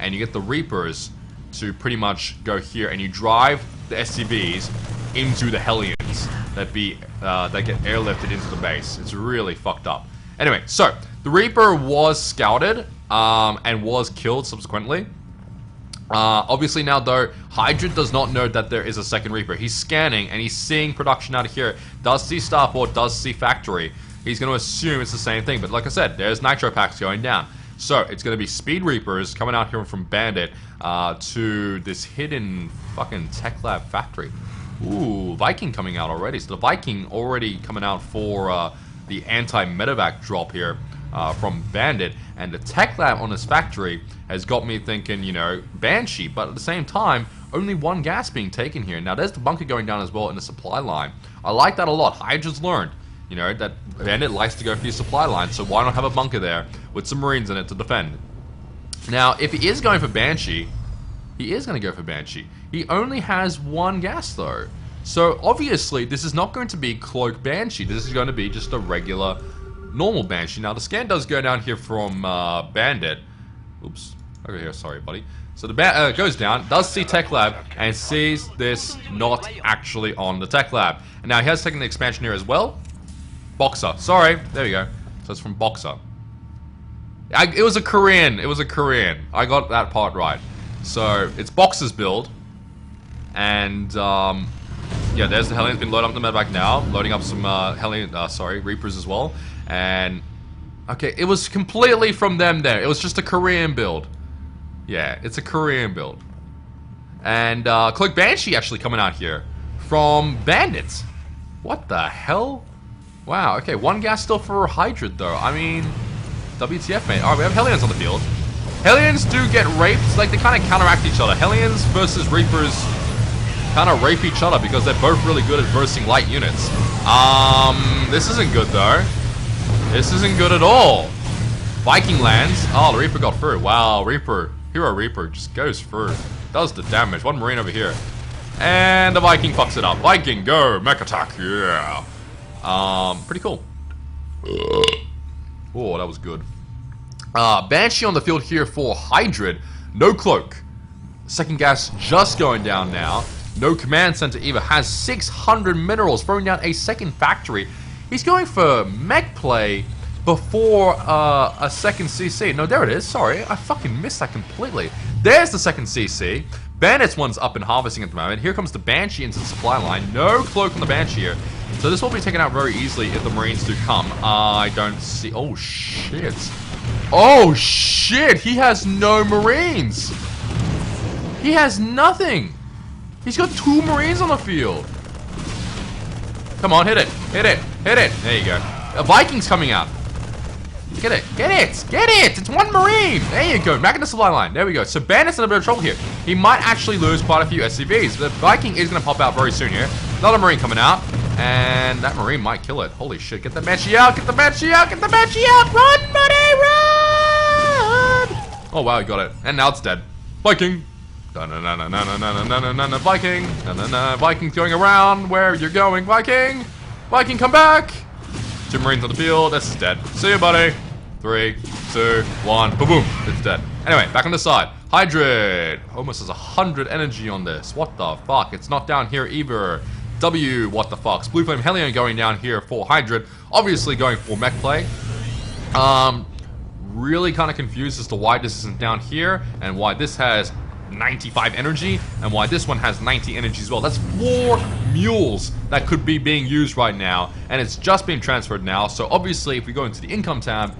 And you get the Reapers to pretty much go here. And you drive the SCVs into the Hellions that get airlifted into the base. It's really fucked up. Anyway, so the Reaper was scouted and was killed subsequently. Obviously now though, Hydrid does not know that there is a second Reaper. He's scanning and he's seeing production out of here. Does see Starport, does see Factory. He's going to assume it's the same thing. But like I said, there's Nitro Packs going down. So it's going to be Speed Reapers coming out here from Bandit to this hidden fucking Tech Lab Factory. Ooh, Viking coming out already. So the Viking already coming out for the anti-medevac drop here from Bandit. And the Tech Lab on this factory has got me thinking, you know, Banshee. But at the same time, only 1 gas being taken here. Now, there's the bunker going down as well in the supply line. I like that a lot. Hydra's learned, you know, that Bandit likes to go for your supply line. So why not have a bunker there with some Marines in it to defend? Now, if he is going for Banshee, he is going to go for Banshee. He only has 1 gas though. So obviously this is not going to be Cloak Banshee. This is going to be just a regular normal Banshee. Now the scan does go down here from Bandit. Oops. Over here, sorry buddy. So the goes down, does see Tech Lab, and sees this not actually on the Tech Lab. And now he has taken the expansion here as well. Boxer. Sorry. There we go. So it's from Boxer. It was a Korean. It was a Korean. I got that part right. So it's Boxer's build. And yeah, there's the Hellions been loading up the medevac now, loading up some Reapers as well. And okay, it was completely from them there. It was just a Korean build. Yeah, it's a Korean build. And Cloak Banshee actually coming out here from Bandits. What the hell? Wow. Okay, 1 gas still for Hydrid though. I mean, WTF, mate. All right, we have Hellions on the field. Hellions do get raped. Like, they kind of counteract each other. Hellions versus Reapers kind of rape each other because they're both really good at versing light units. This isn't good though. This isn't good at all. Viking lands. Oh, the Reaper got through. Wow, Reaper. Hero Reaper just goes through. Does the damage. 1 Marine over here. And the Viking fucks it up. Viking, go. Mech attack. Yeah. Pretty cool. Oh, that was good. Banshee on the field here for Hydrid. No cloak. Second gas just going down now. No command center either. Has 600 minerals, throwing down a second factory. He's going for mech play before a second CC. No, there it is. Sorry, I fucking missed that completely. There's the second CC. Bandit's one's up and harvesting at the moment. Here comes the Banshee into the supply line. No cloak on the Banshee here. So this will be taken out very easily if the Marines do come. I don't see... Oh, shit. Oh, shit. He has no Marines. He has nothing. He's got 2 Marines on the field. Come on, hit it. Hit it. Hit it. There you go. A Viking's coming out. Get it. Get it. Get it. It's 1 Marine. There you go. Back in the supply line. There we go. So Bandit's in a bit of trouble here. He might actually lose quite a few SCVs. The Viking is going to pop out very soon here. Another Marine coming out. And that Marine might kill it. Holy shit. Get the Banshee out. Get the Banshee out. Get the Banshee out. Run, buddy. Run. Oh, wow. He got it. And now it's dead. Viking. Viking. Viking's going around. Where you're going, Viking. Viking, come back. 2 Marines on the field. This is dead. See you, buddy. 3, 2, 1. Boom, boom. It's dead. Anyway, back on the side. Hydrid. Almost has 100 energy on this. What the fuck? It's not down here either. W, what the fucks. Blue Flame Hellion going down here for Hydrid. Obviously going for mech play. Really kind of confused as to why this isn't down here and why this has 95 energy and why this one has 90 energy as well. That's 4 mules that could be being used right now, and it's just being transferred now. So obviously if we go into the income tab,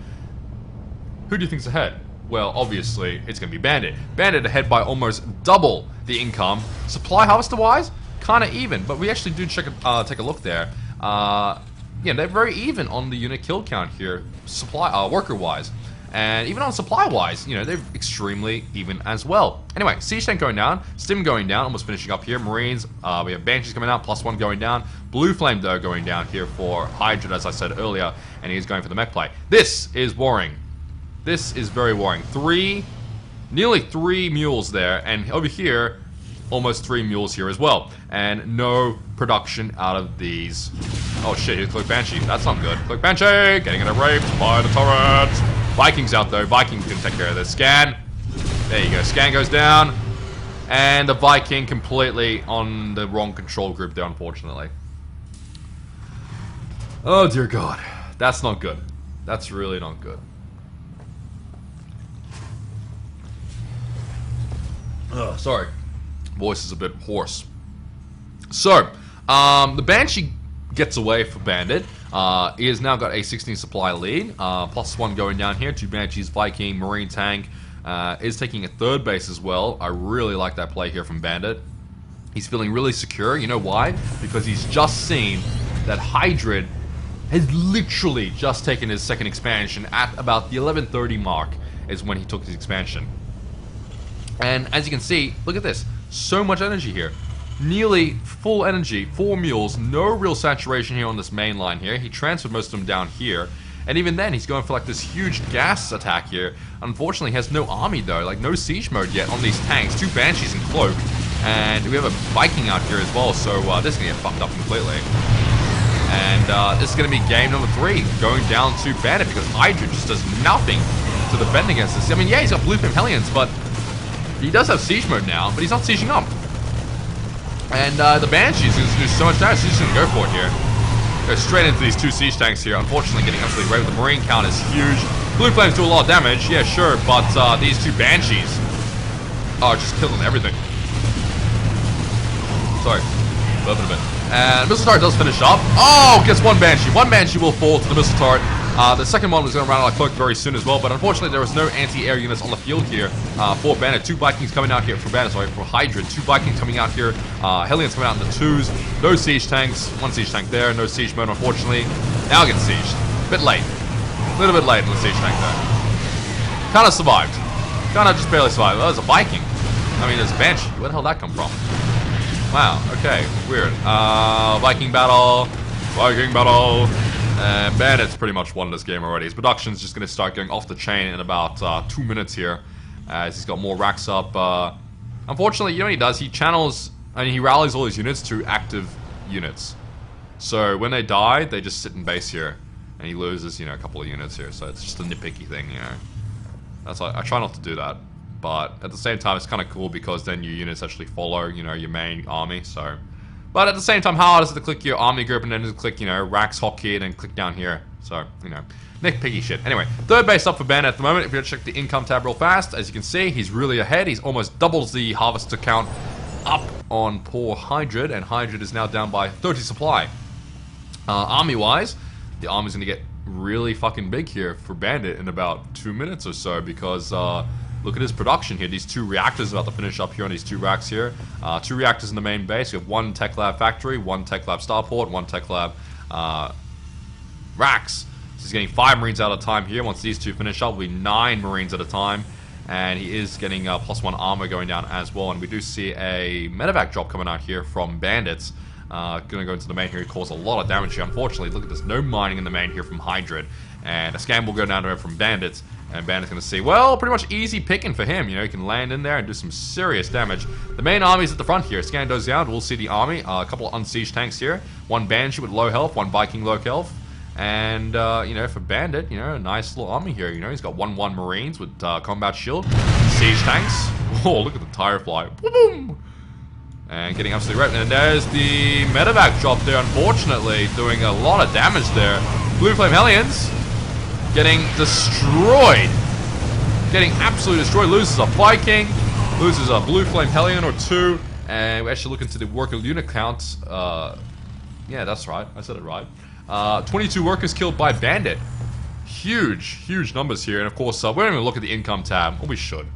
who do you think's ahead? Well, obviously it's going to be Bandit. Bandit ahead by almost double the income. Supply harvester wise, kind of even, but we actually do take a look there. Yeah, they're very even on the unit kill count here, supply worker wise. And even on supply-wise, you know, they're extremely even as well. Anyway, Siege Tank going down, Stim going down, almost finishing up here. Marines, we have Banshees coming out, +1 going down. Blue Flame, though, going down here for Hydra, as I said earlier, and he's going for the mech play. This is worrying. This is very worrying. Nearly 3 mules there, and over here, almost 3 mules here as well. And no production out of these. Oh shit, here's Cloak Banshee. That's not good. Cloak Banshee, getting it raped by the turret. Vikings out though. Vikings can take care of this. Scan. There you go. Scan goes down. And the Viking completely on the wrong control group there, unfortunately. Oh dear God. That's not good. That's really not good. Sorry. Voice is a bit hoarse. So, the Banshee gets away for Bandit. He has now got a 16 supply lead. +1 going down here. 2 Banshees, Viking, Marine Tank. Is taking a 3rd base as well. I really like that play here from Bandit. He's feeling really secure. You know why? Because he's just seen that Hydrid has literally just taken his 2nd expansion at about the 11:30 mark is when he took his expansion. And as you can see, look at this. So much energy here. Nearly full energy, 4 mules, no real saturation here on this main line here. He transferred most of them down here. And even then, he's going for like this huge gas attack here. Unfortunately, he has no army though, like no siege mode yet on these tanks. 2 Banshees and Cloak. And we have a Viking out here as well, so this is going to get fucked up completely. And this is going to be game number 3, going down to Bandit, because Hydra just does nothing to defend against this. I mean, yeah, he's got Blue Flame Hellions, but he does have siege mode now, but he's not sieging up. And the Banshee's going to do so much damage, he's just going to go for it here. Go straight into these 2 siege tanks here, unfortunately getting absolutely raped. The Marine count is huge. Blue Flames do a lot of damage, yeah, sure, but these 2 Banshees are just killing everything. Sorry, burping a bit. And Missile Turret does finish up. Oh, gets 1 Banshee. 1 Banshee will fall to the Missile Turret. The second one was going to run out of cloak very soon as well, but unfortunately there was no anti-air units on the field here for Bandit. 2 Vikings coming out here for Bandit, sorry, for Hydra. 2 Vikings coming out here. Hellions coming out in the 2s. No siege tanks. 1 siege tank there. No siege mode, unfortunately. Now gets sieged. Bit late. A little bit late in the siege tank there. Kind of survived. Kind of just barely survived. Well, there's a Viking. I mean, there's a Banshee. Where the hell did that come from? Wow, okay. Weird. Viking battle. Viking battle. Bandit's pretty much won this game already. His production's just going to start going off the chain in about 2 minutes here, as he's got more racks up. Unfortunately, you know what he does? He channels, I mean, he rallies all his units to active units. So when they die, they just sit in base here, and he loses, you know, a couple of units here. So it's just a nitpicky thing, you know. That's like, I try not to do that, but at the same time, it's kind of cool because then your units actually follow, you know, your main army. So, but at the same time, how hard is it to click your army group and then to click, you know, Rax hotkey and then click down here? So, you know, nitpicky shit. Anyway, third base up for Bandit at the moment. If you check the income tab real fast, as you can see, he's really ahead. He's almost doubles the harvester count up on poor Hydrid, and Hydrid is now down by 30 supply. Army-wise, the army's going to get really fucking big here for Bandit in about 2 minutes or so, because look at his production here. These 2 reactors about to finish up here on these 2 racks here. 2 reactors in the main base. We have 1 Tech Lab factory, 1 Tech Lab starport, 1 Tech Lab racks. So he's getting 5 Marines at a time here. Once these 2 finish up, will be 9 Marines at a time. And he is getting +1 armor going down as well. And we do see a medevac drop coming out here from Bandits. Gonna go into the main here. He caused a lot of damage here. Unfortunately, look at this. No mining in the main here from Hydrid. And a scan will go down to him from Bandits. And Bandit's gonna see, well, pretty much easy picking for him. You know, he can land in there and do some serious damage. The main army's at the front here. Scan goes down. We'll see the army. A couple of unsieged tanks here. 1 Banshee with low health. 1 Viking low health. And, you know, for Bandit, you know, a nice little army here. You know, he's got 1-1 Marines with combat shield. Siege tanks. Oh, look at the tire fly. Boom! And getting absolutely wrecked. And there's the medevac drop there, unfortunately, doing a lot of damage there. Blue Flame Hellions getting destroyed. Getting absolutely destroyed. Loses a Viking. Loses a Blue Flame Hellion or 2. And we actually look into the worker unit counts. Yeah, that's right. I said it right. 22 workers killed by Bandit. Huge numbers here. And of course, we don't even look at the income tab. Well, we should.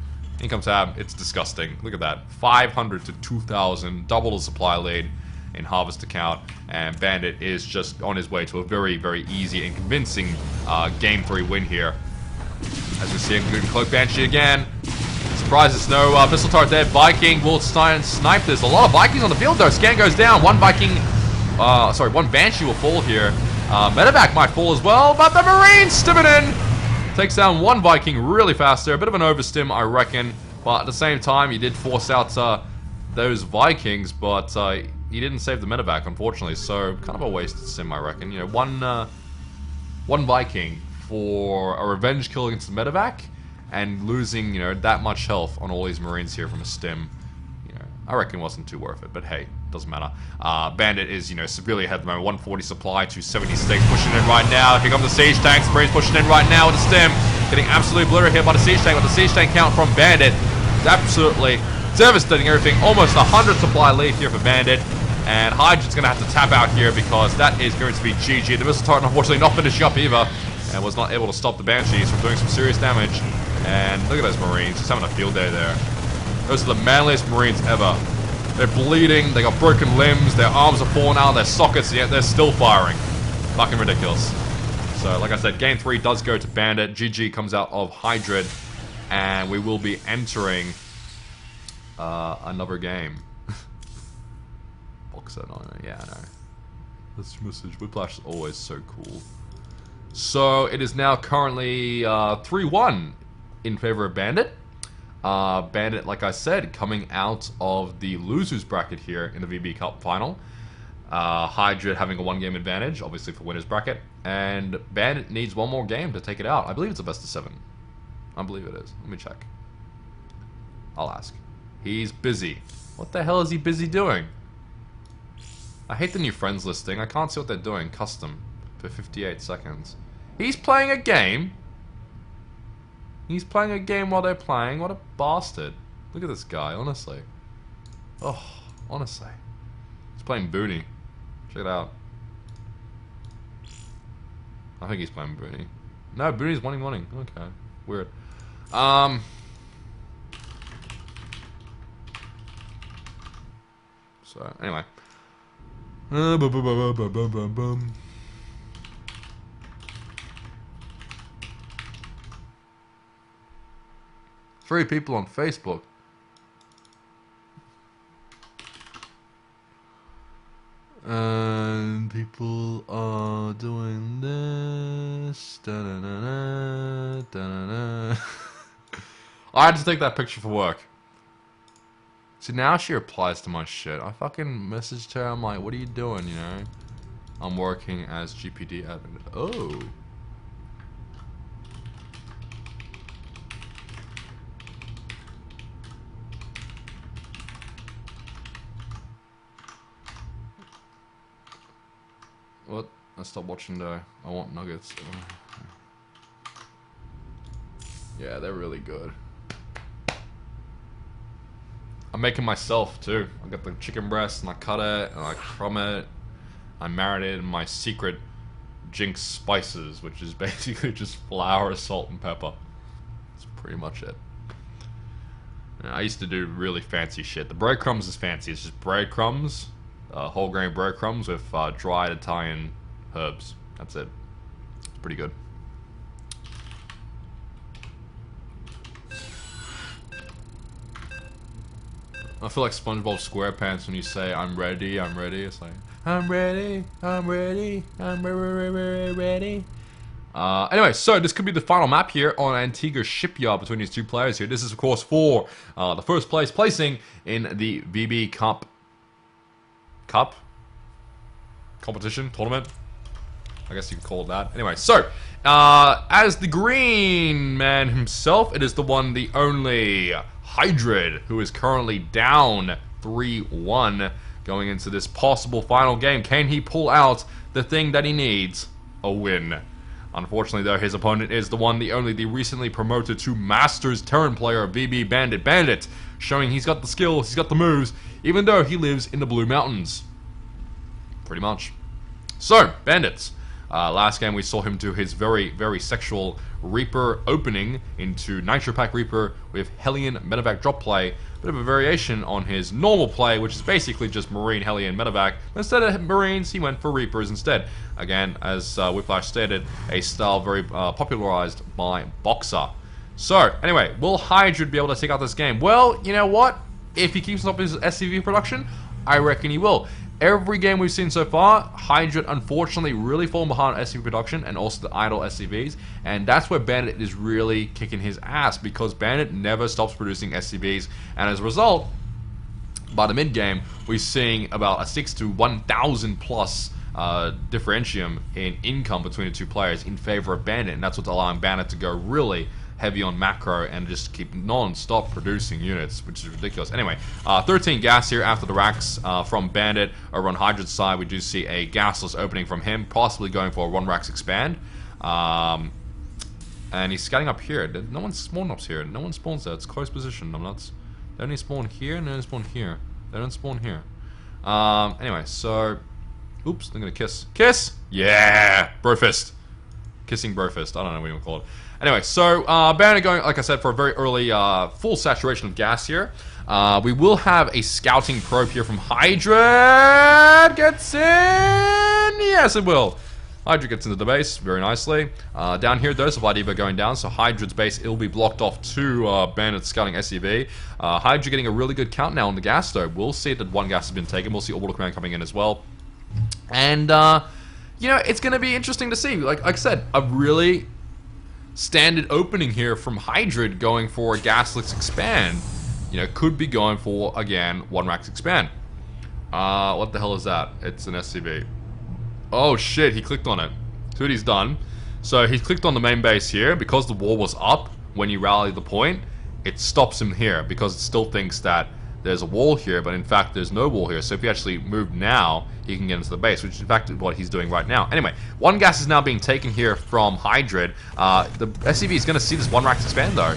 Income tab, it's disgusting. Look at that. 500 to 2,000. Double the supply lead in harvest account. And Bandit is just on his way to a very, very easy and convincing Game 3 win here. As we see him doing Cloak Banshee again. Surprise, there's no missile turret there. Viking will try and snipe this. A lot of Vikings on the field though. Scan goes down. 1 Viking... sorry, 1 Banshee will fall here. Medevac might fall as well, but the Marines stimming in. Takes down 1 Viking really fast there. A bit of an overstim, I reckon. But at the same time, he did force out those Vikings, but he didn't save the medevac, unfortunately. So, kind of a wasted sim, I reckon. You know, one Viking for a revenge kill against the medevac, and losing, you know, that much health on all these Marines here from a stim. I reckon it wasn't too worth it, but hey, doesn't matter. Bandit is, you know, severely ahead at the moment. 140 supply, 276 pushing in right now. Here come the siege tanks. Marines pushing in right now with the stem. Getting absolutely obliterated here by the siege tank, with the siege tank count from Bandit. It's absolutely devastating everything. Almost 100 supply lead here for Bandit. And Hydrid's going to have to tap out here because that is going to be GG. The missile turret unfortunately not finishing up either, and was not able to stop the Banshees from doing some serious damage. And look at those Marines, just having a field day there. Those are the manliest Marines ever. They're bleeding, they got broken limbs, their arms are falling out of their sockets, yet they're still firing. Fucking ridiculous. So, like I said, Game 3 does go to Bandit. GG comes out of Hydrid, and we will be entering another game. Boxer, no, yeah, I know. This message, Whiplash is always so cool. So, it is now currently 3-1 in favor of Bandit. Bandit, like I said, coming out of the losers bracket here in the VB Cup final. Hydrid having a 1-game advantage, obviously for winners bracket. And Bandit needs 1 more game to take it out. I believe it's a best of 7. I believe it is. Let me check. I'll ask. He's busy. What the hell is he busy doing? I hate the new friends listing. I can't see what they're doing. Custom for 58 seconds. He's playing a game. He's playing a game while they're playing. What a bastard. Look at this guy, honestly. Oh, honestly. He's playing Booty. Check it out. I think he's playing Booty. No, Booty's winning. Okay. Weird. So, anyway. 3 people on Facebook. And people are doing this. Da-da-da-da, da-da-da. I had to take that picture for work. See, now she replies to my shit. I fucking messaged her. I'm like, what are you doing, you know? I'm working as GPD admin. Oh. Let's stop watching though. I want nuggets. Yeah, they're really good. I'm making myself too. I got the chicken breast and I cut it and I crumb it. I marinate in my secret Jinx spices, which is basically just flour, salt, and pepper. That's pretty much it. I used to do really fancy shit. The breadcrumbs is fancy. It's just breadcrumbs, whole grain breadcrumbs with dried Italian herbs. That's it. It's pretty good. I feel like SpongeBob SquarePants when you say I'm ready, I'm ready. It's like I'm ready, I'm ready, I'm ready. Anyway, so this could be the final map here on Antigua Shipyard between these two players here. This is, of course, for the first place placing in the VB Cup competition, tournament. I guess you could call it that. Anyway, so as the green man himself, it is the one, the only Hydrid, who is currently down 3-1 going into this possible final game. Can he pull out the thing that he needs? A win. Unfortunately, though, his opponent is the one, the only, the recently promoted to Masters Terran player, VB Bandit. Bandit, showing he's got the skills, he's got the moves, even though he lives in the Blue Mountains. Pretty much. So, Bandits. Last game we saw him do his very, very sexual Reaper opening into Nitro Pack Reaper with Hellion Medevac drop play. Bit of a variation on his normal play, which is basically just Marine, Hellion, Medevac. But instead of Marines, he went for Reapers instead. Again, as Whiplash stated, a style very popularized by Boxer. So, anyway, will Hydrid be able to take out this game? Well, you know what? If he keeps up his SCV production, I reckon he will. Every game we've seen so far, Hydrid unfortunately really fallen behind SCV production and also the idle SCVs, and that's where Bandit is really kicking his ass, because Bandit never stops producing SCVs, and as a result, by the mid game, we're seeing about a 6 to 1,000 plus differentium in income between the two players in favor of Bandit, and that's what's allowing Bandit to go really heavy on macro and just keep non-stop producing units, which is ridiculous. Anyway, 13 gas here after the racks from Bandit. Over on Hydrid's side, we do see a gasless opening from him, possibly going for a 1 racks expand. And he's scouting up here. No one's spawned up here. No one spawns there. It's close position. They only spawn here and they only spawn here. They don't spawn here. Anyway, so... Oops, I'm gonna kiss. Kiss? Yeah! Brofist. Kissing Brofist. I don't know what you want to call it. Anyway, so Bandit going, like I said, for a very early full saturation of gas here. We will have a scouting probe here from Hydrid. Gets in! Yes, it will. Hydrid gets into the base very nicely. Down here, though, Supply Depot going down, so Hydrid's base, it'll be blocked off to Bandit's scouting SCV. Hydrid getting a really good count now on the gas, though. We'll see that 1 gas has been taken. We'll see Orbital Command coming in as well. And, you know, it's going to be interesting to see. Like I said, a really standard opening here from Hydrid going for a gasless expand. You know, could be going for, again, 1 racks expand. What the hell is that? It's an SCV. Oh shit, he clicked on it. See what he's done. So he clicked on the main base here. Because the wall was up when you rally the point, it stops him here because it still thinks that there's a wall here, but in fact there's no wall here. So if he actually moved now, he can get into the base, which is in fact what he's doing right now. Anyway, 1 gas is now being taken here from Hydrid. The SCV is going to see this 1 racks expand though.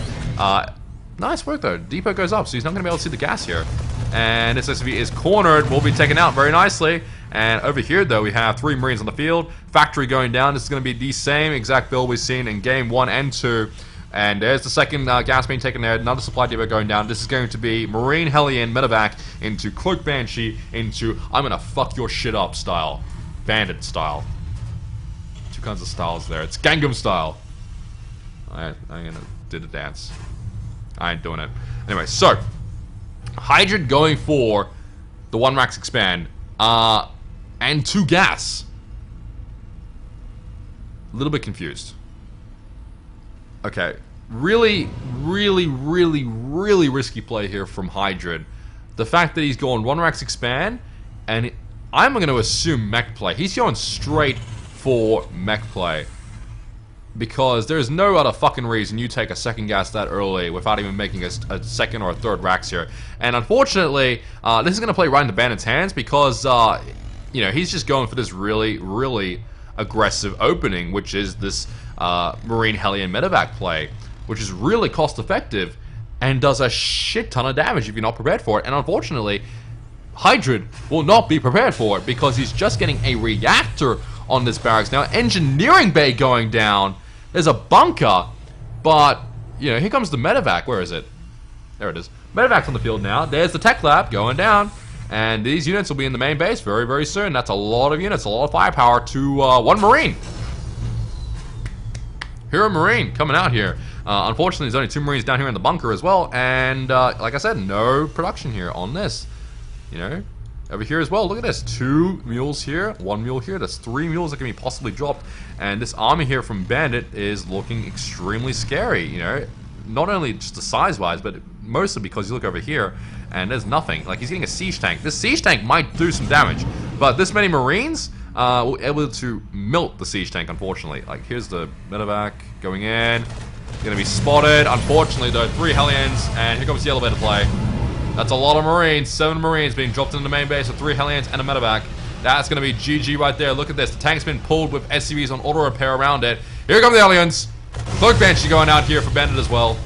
Nice work though. Depot goes up, so he's not going to be able to see the gas here. And this SCV is cornered, will be taken out very nicely. And over here though, we have 3 Marines on the field. Factory going down. This is going to be the same exact build we've seen in game 1 and 2. And there's the second gas being taken there. Another supply depot going down. This is going to be Marine, Hellion, Medevac into Cloak Banshee into I'm gonna fuck your shit up style. Bandit style. 2 kinds of styles there. It's Gangnam style. I'm gonna do the dance. I ain't doing it. Anyway, so Hydrid going for the 1 racks expand and 2 gas. A little bit confused. Okay, really risky play here from Hydrid. The fact that he's going 1 racks expand, and I'm going to assume mech play. He's going straight for mech play. Because there's no other fucking reason you take a 2nd gas that early without even making a 2nd or a 3rd racks here. And unfortunately, this is going to play right into Bandit's hands because, you know, he's just going for this really aggressive opening, which is this Marine Hellion medevac play, which is really cost effective and does a shit ton of damage if you're not prepared for it. And unfortunately, Hydrid will not be prepared for it because he's just getting a reactor on this barracks. Now, engineering bay going down. There's a bunker, but, you know, here comes the medevac. Where is it? There it is. Medevac's on the field now. There's the tech lab going down. And these units will be in the main base very, very soon. That's a lot of units, a lot of firepower to one Marine. Hero Marine coming out here. Unfortunately, there's only 2 Marines down here in the bunker as well. And, like I said, no production here on this. You know, over here as well, look at this. 2 mules here, 1 mule here. That's 3 mules that can be possibly dropped. And this army here from Bandit is looking extremely scary, you know. Not only just the size-wise, but mostly because you look over here and there's nothing. Like, he's getting a siege tank. This siege tank might do some damage, but this many Marines will be able to melt the siege tank, unfortunately. Like, here's the medevac going in. Gonna be spotted. Unfortunately, though, 3 Hellions, and here comes the elevator play. That's a lot of Marines. 7 Marines being dropped into the main base with 3 Hellions and a medevac. That's going to be GG right there. Look at this. The tank's been pulled with SCVs on auto repair around it. Here come the Hellions. Cloak Banshee going out here for Bandit as well.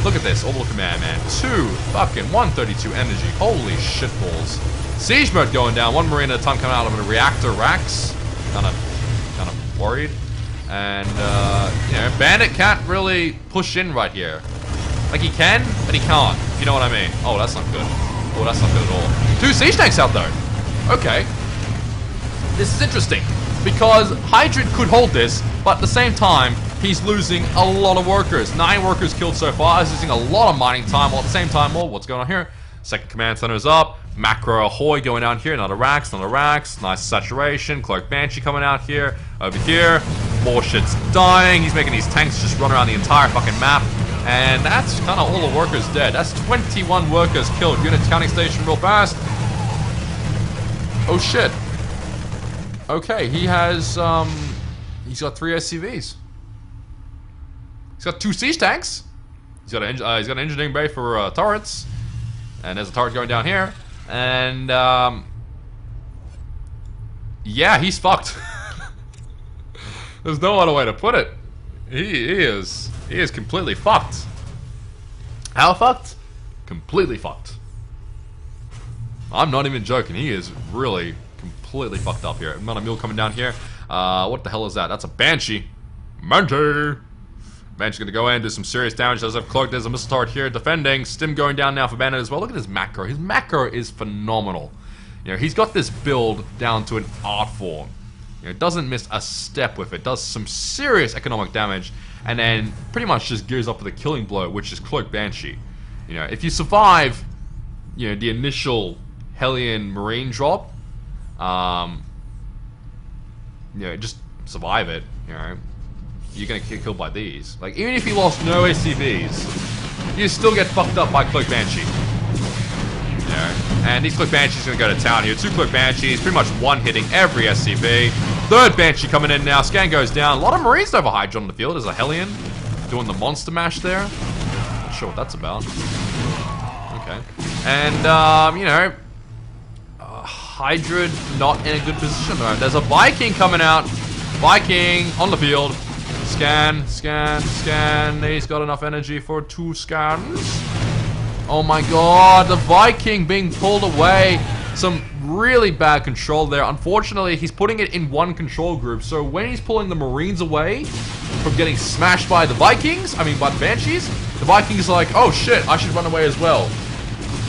Look at this. Orbital Command, man. 2 fucking 132 energy. Holy shitballs. Siege mode going down. 1 Marine at a time coming out of a reactor racks. Kind of worried. And, you know, Bandit can't really push in right here. Like, he can, but he can't, if you know what I mean. Oh, that's not good. Oh, that's not good at all. 2 siege tanks out, though. Okay. This is interesting, because Hydrid could hold this, but at the same time, he's losing a lot of workers. 9 workers killed so far. He's losing a lot of mining time, while at the same time, well, what's going on here? Second command center is up. Macro Ahoy going down here. Another racks, another racks. Nice saturation. Cloak Banshee coming out here. Over here. More shit's dying. He's making these tanks just run around the entire fucking map. And that's kind of all the workers dead. That's 21 workers killed. Unit counting station real fast. Oh shit. Okay, he has, he's got 3 SCVs. He's got 2 siege tanks. He's got an engineering bay for turrets. And there's a turret going down here. And, yeah, he's fucked. There's no other way to put it. He is completely fucked. How fucked? Completely fucked. I'm not even joking. He is really completely fucked up here. Another mule coming down here. What the hell is that? That's a Banshee. Banshee. Banshee's gonna go in, do some serious damage. Does have cloak. There's a missile turret here defending. Stim going down now for Bandit as well. Look at his macro. His macro is phenomenal. You know, he's got this build down to an art form. You know, it doesn't miss a step with it. Does some serious economic damage, and then pretty much just gears up for the killing blow, which is Cloak Banshee. You know, if you survive, you know, the initial Hellion Marine drop, you know, just survive it. You know, you're gonna get killed by these. Like, even if you lost no ACVs, you still get fucked up by Cloak Banshee. You know, and these Cloak Banshees gonna go to town here. 2 Cloak Banshees, pretty much one-hitting every SCV. 3rd Banshee coming in now. Scan goes down. A lot of Marines over Hydra on the field. There's a Hellion doing the monster mash there. Not sure what that's about. Okay. And, you know, Hydra not in a good position though. There's a Viking coming out. Viking on the field. Scan, scan, scan. He's got enough energy for 2 scans. Oh my god, the Viking being pulled away. Some really bad control there. Unfortunately, he's putting it in one control group. So when he's pulling the Marines away from getting smashed by the Vikings, I mean by the Banshees, the Vikings are like, oh shit, I should run away as well.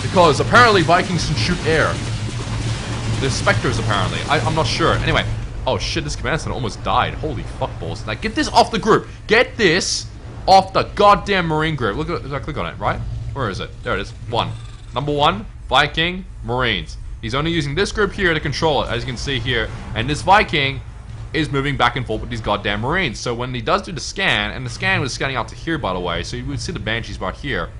Because apparently Vikings can shoot air. They're Spectres apparently. I'm not sure. Anyway. Oh shit, this command center almost died. Holy fuckballs. Now get this off the group. Get this off the goddamn Marine group. Look at, click on it, right? Where is it? There it is. 1. Number 1, Viking, Marines. He's only using this group here to control it, as you can see here. And this Viking is moving back and forth with these goddamn Marines. So when he does do the scan, and the scan was scanning out to here, by the way, so you would see the Banshees right here.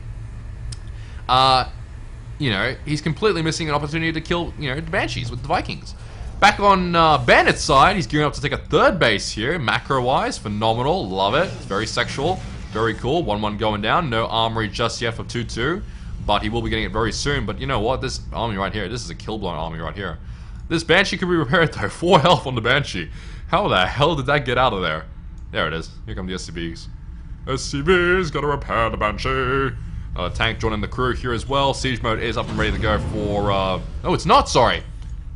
You know, he's completely missing an opportunity to kill, you know, the Banshees with the Vikings. Back on Bandit's side, he's gearing up to take a 3rd base here, macro-wise. Phenomenal, love it. It's very sexual, very cool. 1-1 going down, no armory just yet for 2-2. But he will be getting it very soon. But you know what, this army right here, this is a kill-blown army right here. This Banshee could be repaired though, 4 health on the Banshee. How the hell did that get out of there? There it is. Here come the SCVs. SCVs, gotta repair the Banshee. Tank joining the crew here as well. Siege mode is up and ready to go for, No, it's not, sorry.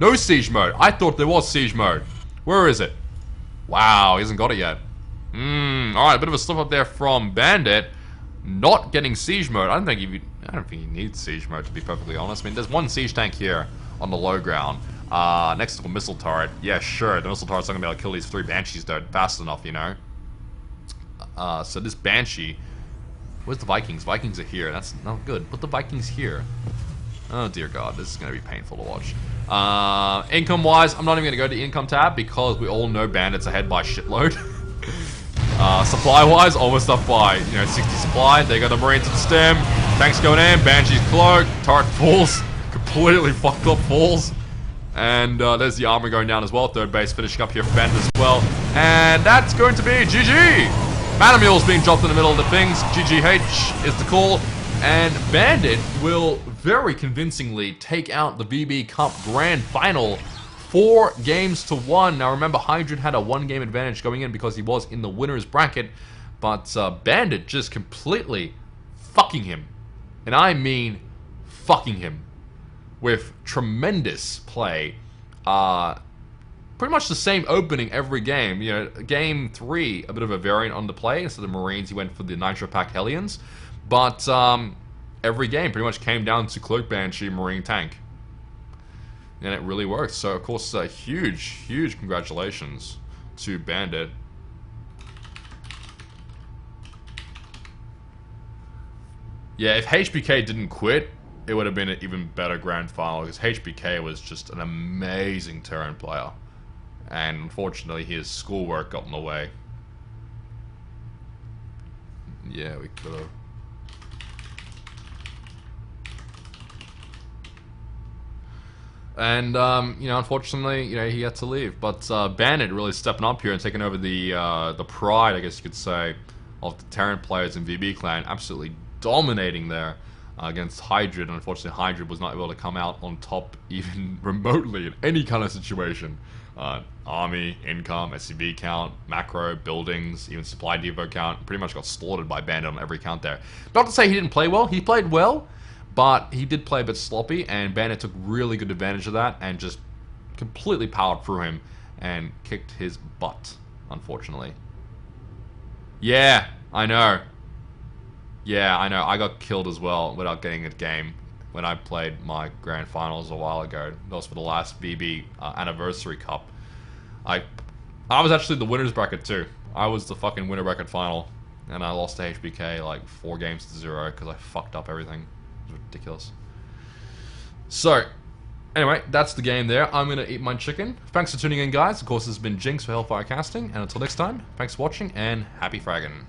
No siege mode. I thought there was siege mode. Where is it? Wow, he hasn't got it yet. Alright, a bit of a slip up there from Bandit. Not getting siege mode. I don't think he needs siege mode, to be perfectly honest. I mean, there's one siege tank here on the low ground. Next to a missile turret. Yeah, sure, the missile turret's not gonna be able to kill these 3 Banshees though fast enough, you know? So this Banshee... Where's the Vikings? Vikings are here. That's not good. Put the Vikings here. Oh dear God, this is going to be painful to watch. Income-wise, I'm not even going to go to the income tab because we all know Bandit's ahead by shitload. Supply-wise, almost up by 60 supply. They got the Marines at the stem. Tanks going in. Banshee's cloaked. Turret falls. Completely fucked up falls. And there's the armor going down as well. Third base finishing up here for Bandit as well. And that's going to be GG. Manamule's being dropped in the middle of the things. GGH is the call. And Bandit will very convincingly take out the VB Cup Grand Final 4 games to 1. Now remember, Hydra had a 1-game advantage going in because he was in the winner's bracket. But Bandit just completely fucking him. And I mean fucking him. With tremendous play. Pretty much the same opening every game. Game 3, a bit of a variant on the play. Instead of Marines, he went for the Nitro-Pack Hellions. But every game pretty much came down to Cloak Banshee, Marine Tank. And it really worked. So, of course, huge congratulations to Bandit. Yeah, if HBK didn't quit, it would have been an even better grand final. Because HBK was just an amazing Terran player. And unfortunately, his schoolwork got in the way. Yeah, we could have. And, unfortunately, he had to leave. But Bandit really stepping up here and taking over the pride, I guess you could say, of the Terran players in VB Clan. Absolutely dominating there against Hydra. And unfortunately, Hydra was not able to come out on top even remotely in any kind of situation. Army, income, SCV count, macro, buildings, even supply depot count, pretty much got slaughtered by Bandit on every count there. Not to say he didn't play well, he played well, but he did play a bit sloppy, and Bandit took really good advantage of that and just completely powered through him and kicked his butt, unfortunately. Yeah, I know. Yeah, I know. I got killed as well without getting a game when I played my grand finals a while ago. That was for the last VB anniversary cup. I was actually the winner's bracket too. I was the fucking winner bracket final, and I lost to HBK like 4 games to 0 because I fucked up everything. It was ridiculous. So, anyway, that's the game there. I'm gonna eat my chicken. Thanks for tuning in, guys. Of course, this has been Jinx for HellFire Casting, and until next time, thanks for watching and happy fragging.